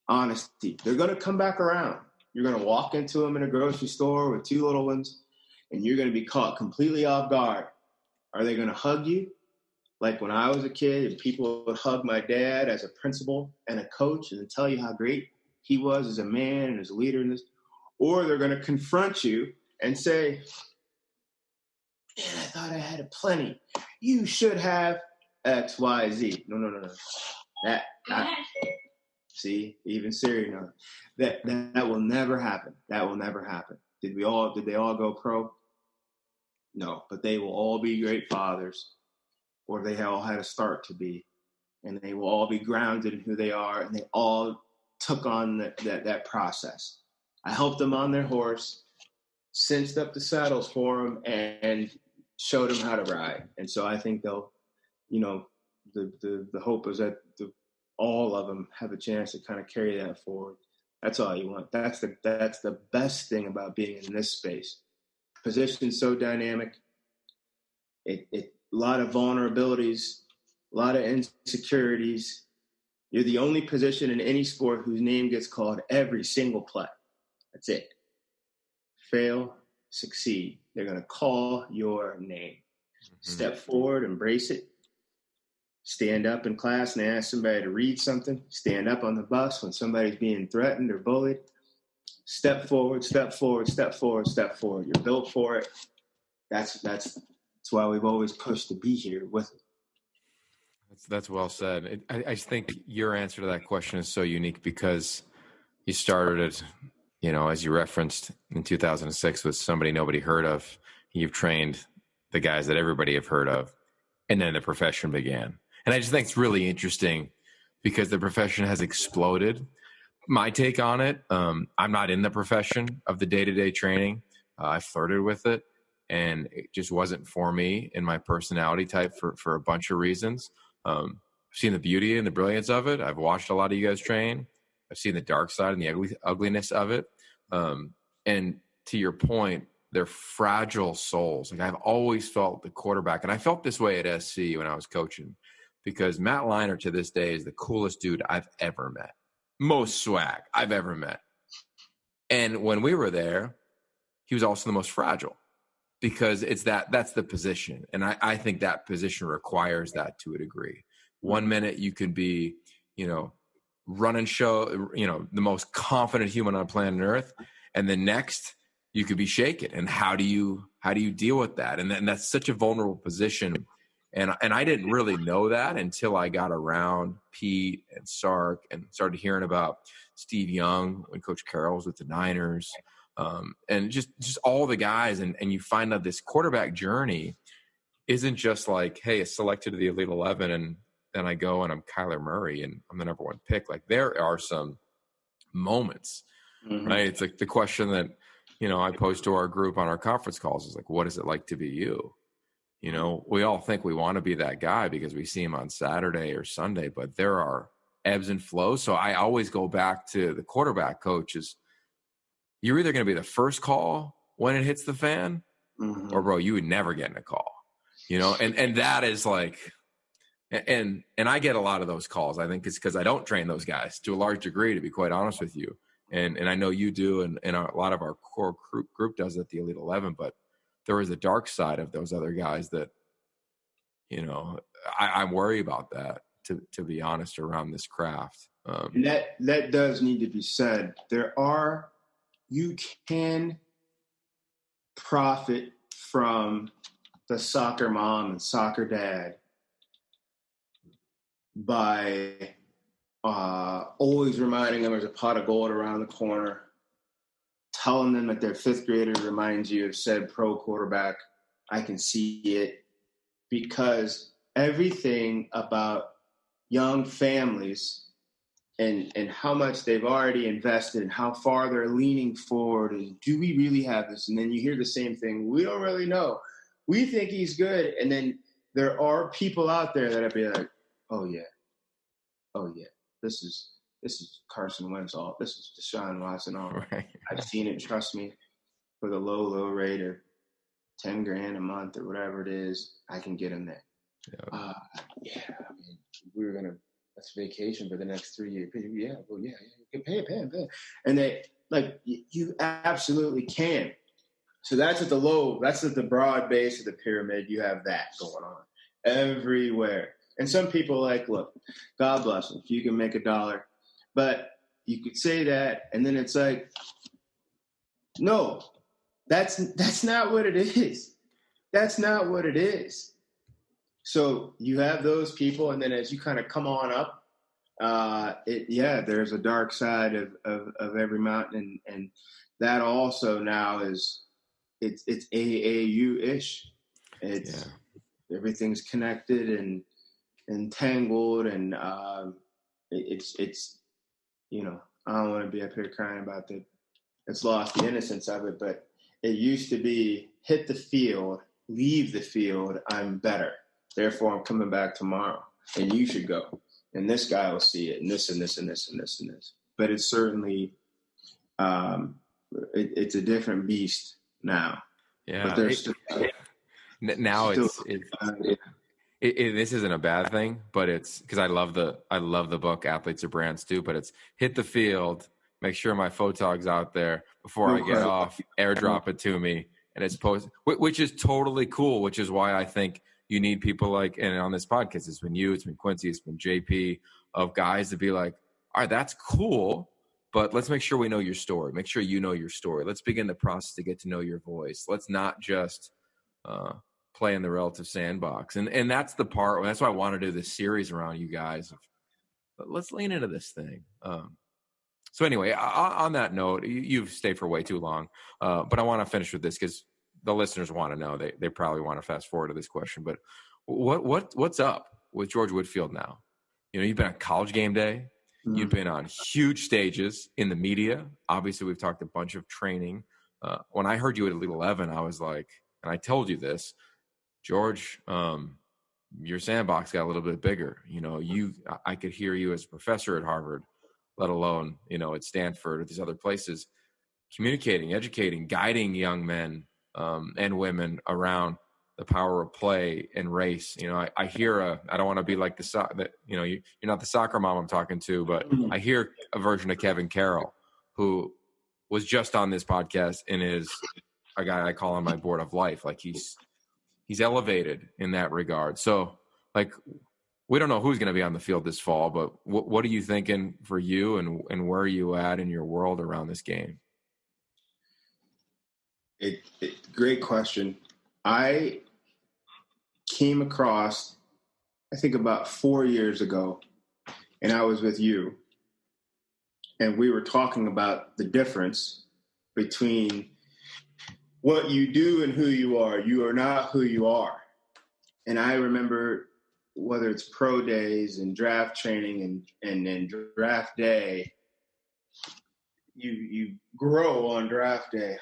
They're going to come back around. You're going to walk into them in a grocery store with two little ones, and you're going to be caught completely off guard. Are they going to hug you? Like when I was a kid and people would hug my dad as a principal and a coach and tell you how great he was as a man and as a leader in this. Or they're going to confront you and say, man, I thought I had a plenty. You should have X, Y, Z. No. See, even Siri knows that will never happen. That will never happen. Did they all go pro? No, but they will all be great fathers, or they all had a start to be, and they will all be grounded in who they are, and they all took on that process. I helped them on their horse, cinched up the saddles for them, and showed them how to ride. And so I think they'll, the hope is that all of them have a chance to kind of carry that forward. That's all you want. That's the best thing about being in this space. Position's so dynamic. A lot of vulnerabilities, a lot of insecurities. You're the only position in any sport whose name gets called every single play. That's it. Fail, succeed. They're going to call your name. Mm-hmm. Step forward, embrace it. stand up in class and ask somebody to read something, stand up on the bus when somebody's being threatened or bullied, step forward, step forward, step forward, step forward. You're built for it. That's why we've always pushed to be here with it. That's well said. I just think your answer to that question is so unique because you started it, as you referenced in 2006 with somebody nobody heard of. You've trained the guys that everybody have heard of, and then the profession began. And I just think it's really interesting because the profession has exploded. My take on it, I'm not in the profession of the day-to-day training. I flirted with it, and it just wasn't for me in my personality type for a bunch of reasons. I've seen the beauty and the brilliance of it. I've watched a lot of you guys train. I've seen the dark side and the ugliness of it. And to your point, they're fragile souls. Like I've always felt the quarterback, and I felt this way at SC when I was coaching, because Matt Leinart to this day is the coolest dude I've ever met. Most swag I've ever met. And when we were there, he was also the most fragile because that's the position. And I think that position requires that to a degree. 1 minute you can be, run and show, the most confident human on planet Earth. And the next you could be shaken. And how do you deal with that? And that's such a vulnerable position. And I didn't really know that until I got around Pete and Sark and started hearing about Steve Young when Coach Carroll was with the Niners, and just all the guys. And you find out this quarterback journey isn't just like, hey, it's selected to the Elite 11 and then I go and I'm Kyler Murray and I'm the number one pick. Like there are some moments, right? It's like the question that, I pose to our group on our conference calls is like, what is it like to be you? We all think we want to be that guy because we see him on Saturday or Sunday, but there are ebbs and flows. So I always go back to the quarterback coaches. You're either going to be the first call when it hits the fan, or bro, you would never get in a call, and that is like, and I get a lot of those calls. I think it's because I don't train those guys to a large degree, to be quite honest with you. And I know you do, and a lot of our core group does at the Elite 11, but there is a dark side of those other guys that, I worry about that, to be honest, around this craft. And that does need to be said. You can profit from the soccer mom and soccer dad by always reminding them there's a pot of gold around the corner, telling them that their fifth grader reminds you of said pro quarterback. I can see it, because everything about young families and how much they've already invested and how far they're leaning forward is, do we really have this? And then you hear the same thing. We don't really know. We think he's good. And then there are people out there that'll be like, oh yeah. This is Carson Wentz all. This is Deshaun Watson all. Right. I've seen it. Trust me. For the low rate of $10,000 a month or whatever it is, I can get him there. Yeah. We were gonna. That's vacation for the next 3 years. Yeah. Well, yeah. You can pay it. And they you absolutely can. So that's at the low. That's at the broad base of the pyramid. You have that going on everywhere. And some people look, God bless them, if you can make $1. But you could say that, and then it's like, no, that's not what it is. That's not what it is. So you have those people, and then as you kind of come on up, there's a dark side of every mountain, and that also now it's AAU-ish. Everything's connected and entangled, and it's I don't want to be up here crying about it's lost the innocence of it, but it used to be hit the field, leave the field, I'm better, therefore I'm coming back tomorrow, and you should go, and this guy will see it, and this and this and this and this and this. But it's certainly it's a different beast now. Yeah, but there's this isn't a bad thing, but it's because I love the book Athletes Are Brands too, but it's hit the field, make sure my photog's out there before I get off, airdrop it to me, and it's posted, which is totally cool, which is why I think you need people like, and on this podcast, it's been you, it's been Quincy, it's been JP, of guys to be like, all right, that's cool, but let's make sure we know your story. Make sure you know your story. Let's begin the process to get to know your voice. Let's not just play in the relative sandbox. And that's the part, that's why I want to do this series around you guys. Let's lean into this thing. So anyway, on that note, you've stayed for way too long, but I want to finish with this because the listeners want to know. They probably want to fast forward to this question, but what's up with George Whitfield now? You know, you've been on College Game Day. Mm-hmm. You've been on huge stages in the media. Obviously, we've talked a bunch of training. When I heard you at Elite 11, I was like, and I told you this, George, your sandbox got a little bit bigger. You know, I could hear you as a professor at Harvard, let alone, you know, at Stanford or these other places, communicating, educating, guiding young men and women around the power of play and race. You know, I hear I don't want to be like you're not the soccer mom I'm talking to, but I hear a version of Kevin Carroll who was just on this podcast and is a guy I call on my board of life. Like he's elevated in that regard. So like, we don't know who's going to be on the field this fall, but what are you thinking for you and where are you at in your world around this game? Great question. I came across, I think about 4 years ago, and I was with you, and we were talking about the difference between what you do and who you are. You are not who you are. And I remember, whether it's pro days and draft training and then draft day, you grow on draft day.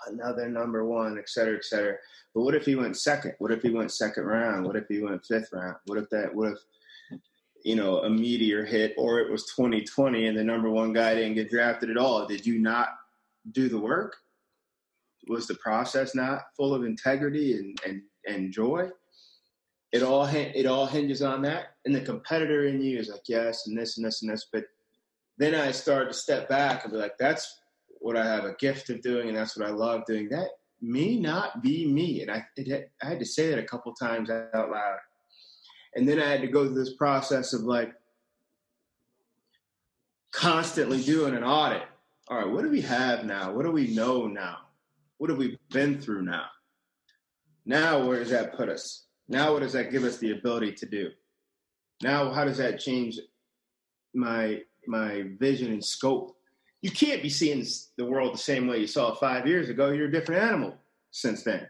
Another number one, et cetera, et cetera. But what if he went second? What if he went second round? What if he went fifth round? What if a meteor hit, or it was 2020 and the number one guy didn't get drafted at all? Did you not do the work? Was the process not full of integrity and joy? It all hinges on that. And the competitor in you is like, yes, and this and this and this. But then I started to step back and be like, that's what I have a gift of doing, and that's what I love doing. That may not be me. And I had to say that a couple times out loud. And then I had to go through this process of like constantly doing an audit. All right, what do we have now? What do we know now? What have we been through now? Now, where does that put us? Now, what does that give us the ability to do? Now, how does that change my vision and scope? You can't be seeing the world the same way you saw it 5 years ago. You're a different animal since then.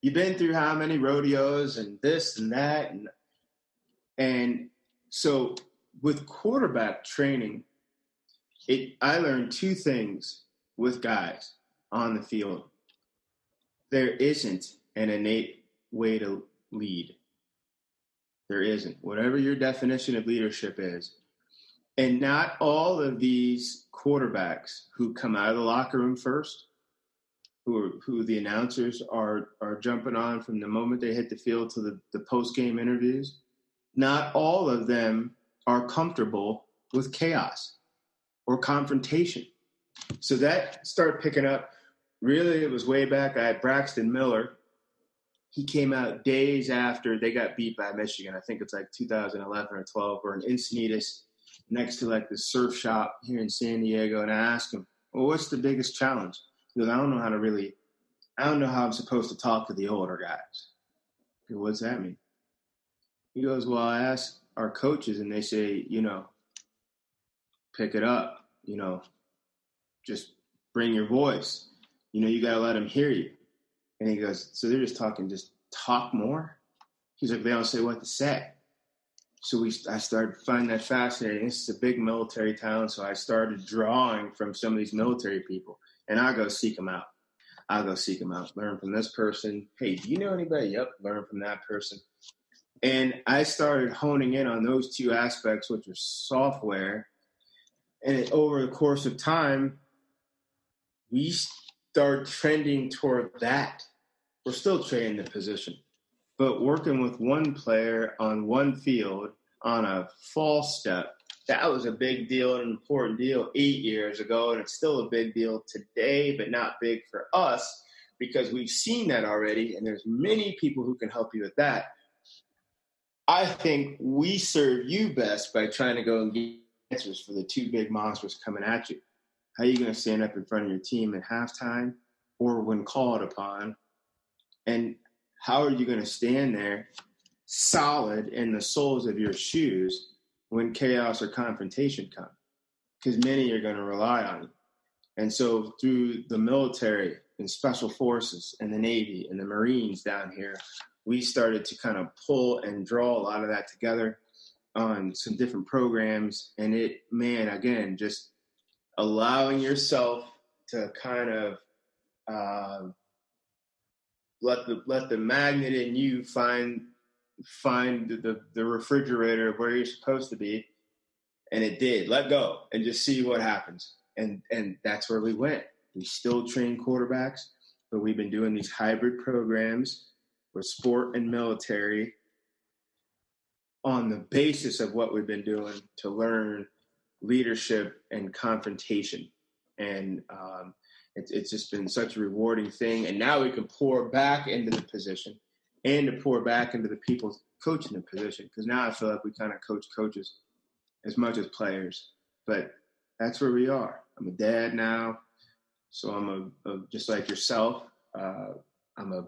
You've been through how many rodeos and this and that. And so with quarterback training, I learned two things with guys on the field. There isn't an innate way to lead. There isn't. Whatever your definition of leadership is. And not all of these quarterbacks who come out of the locker room first, who the announcers are jumping on from the moment they hit the field to the post-game interviews, not all of them are comfortable with chaos or confrontation. So that started picking up. Really, it was way back. I had Braxton Miller. He came out days after they got beat by Michigan. I think it's like 2011 or 12. We're in Encinitas, next to like the surf shop here in San Diego. And I asked him, well, what's the biggest challenge? He goes, I don't know how I'm supposed to talk to the older guys. I go, what's that mean? He goes, well, I asked our coaches and they say, pick it up, just bring your voice. You got to let them hear you. And he goes, so they're just talking, just talk more? He's like, they don't say what to say. So I started finding that fascinating. This is a big military town, so I started drawing from some of these military people. And I go seek them out. Learn from this person. Hey, do you know anybody? Yep, learn from that person. And I started honing in on those two aspects, which are software. And over the course of time, we start trending toward that. We're still training the position. But working with one player on one field on a false step, that was a big deal, an important deal 8 years ago, and it's still a big deal today, but not big for us because we've seen that already, and there's many people who can help you with that. I think we serve you best by trying to go and get answers for the two big monsters coming at you. How are you going to stand up in front of your team at halftime or when called upon? And how are you going to stand there solid in the soles of your shoes when chaos or confrontation come? Because many are going to rely on you. And so through the military and special forces and the Navy and the Marines down here, we started to kind of pull and draw a lot of that together on some different programs. And it, man, again, just allowing yourself to kind of let the magnet in you find the refrigerator of where you're supposed to be. And it did. Let go and just see what happens. And that's where we went. We still train quarterbacks, but we've been doing these hybrid programs with sport and military on the basis of what we've been doing to learn leadership and confrontation. And it's just been such a rewarding thing. And now we can pour back into the position and to pour back into the people coaching the position. Because now I feel like we kind of coach coaches as much as players. But that's where we are. I'm a dad now. So I'm a just like yourself. I'm a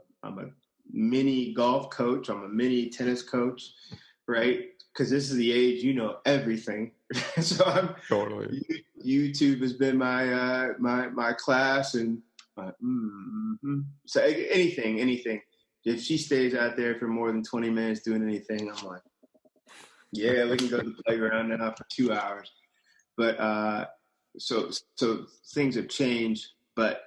mini golf coach. I'm a mini tennis coach, right? Because this is the age you know everything. So I'm totally. YouTube has been my my class, and so anything. If she stays out there for more than 20 minutes doing anything, I'm like, yeah, we can go to the playground now for 2 hours. But so things have changed, but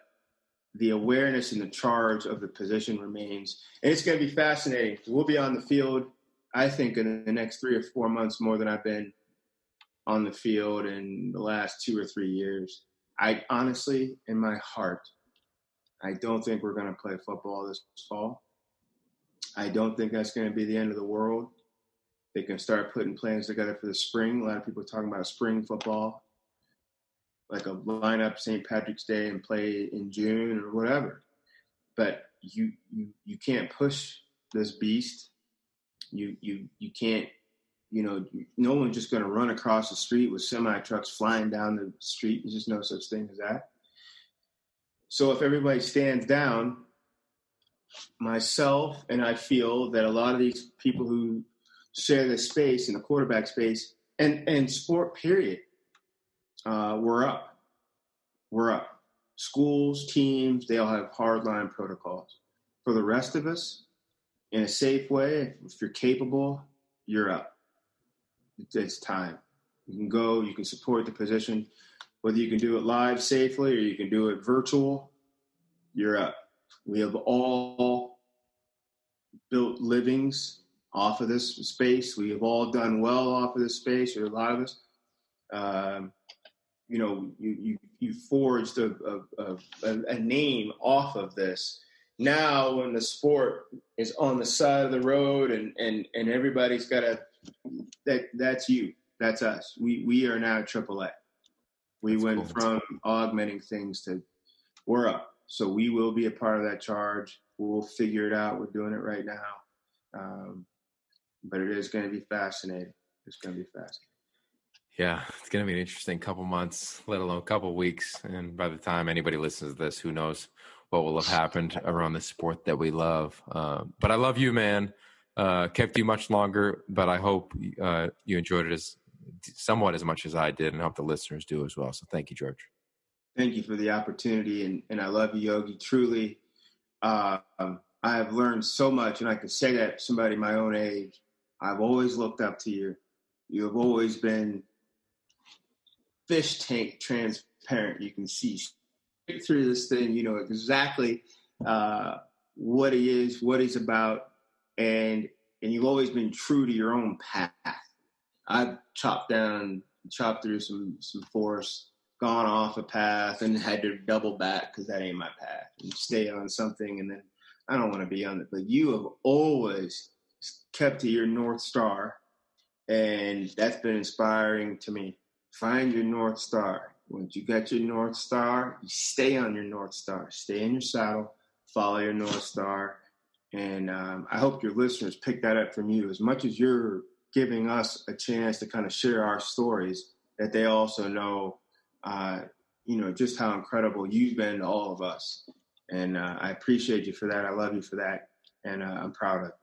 the awareness and the charge of the position remains. And it's going to be fascinating. We'll be on the field, I think, in the next 3 or 4 months more than I've been on the field in the last 2 or 3 years. I honestly, in my heart, I don't think we're going to play football this fall. I don't think that's going to be the end of the world. They can start putting plans together for the spring. A lot of people are talking about spring football, like a lineup St. Patrick's Day and play in June or whatever. But you can't push this beast. You can't, no one's just going to run across the street with semi-trucks flying down the street. There's just no such thing as that. So if everybody stands down, myself and I feel that a lot of these people who share this space in the quarterback space and sport period, we're up. Schools, teams, they all have hardline protocols. For the rest of us, in a safe way, if you're capable, you're up. It's time. You can go, you can support the position. Whether you can do it live safely or you can do it virtual, you're up. We have all built livings off of this space. We have all done well off of this space, or a lot of us. You forged a name off of this. Now, when the sport is on the side of the road and everybody's got that's you, that's us. We are now AAA. We That's went cool. from augmenting things to we're up. So we will be a part of that charge. We'll figure it out. We're doing it right now. But it is going to be fascinating. It's going to be fascinating. Yeah, it's going to be an interesting couple months, let alone a couple weeks. And by the time anybody listens to this, who knows what will have happened around the sport that we love. But I love you, man. Kept you much longer, but I hope you enjoyed it somewhat as much as I did, and I hope the listeners do as well. So thank you, George. Thank you for the opportunity, and I love you, Yogi. Truly, I have learned so much, and I can say that to somebody my own age. I've always looked up to you. You have always been fish tank transparent. You can see straight through this thing. You know exactly what he is, what he's about, and you've always been true to your own path. I've chopped through some forest, gone off a path, and had to double back because that ain't my path. And stay on something, and then I don't want to be on it. But you have always kept to your North Star, and that's been inspiring to me. Find your North Star. Once you got your North Star, you stay on your North Star. Stay in your saddle, follow your North Star, And I hope your listeners pick that up from you. As much as you're giving us a chance to kind of share our stories, that they also know, just how incredible you've been to all of us. And I appreciate you for that. I love you for that. And I'm proud of it.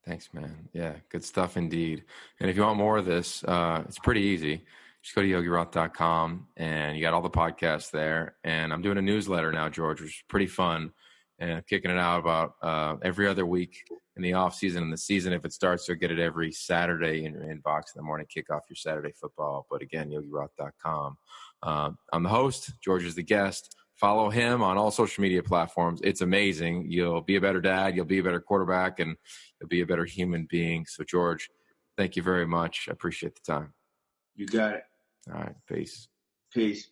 Thanks, man. Yeah, good stuff indeed. And if you want more of this, it's pretty easy. Just go to yogiroth.com and you got all the podcasts there. And I'm doing a newsletter now, George, which is pretty fun. And I'm kicking it out about every other week in the off season and the season. If it starts, you'll get it every Saturday in your inbox in the morning, kick off your Saturday football. But again, yogiroth.com. I'm the host. George is the guest. Follow him on all social media platforms. It's amazing. You'll be a better dad. You'll be a better quarterback, and you'll be a better human being. So, George, thank you very much. I appreciate the time. You got it. All right. Peace. Peace.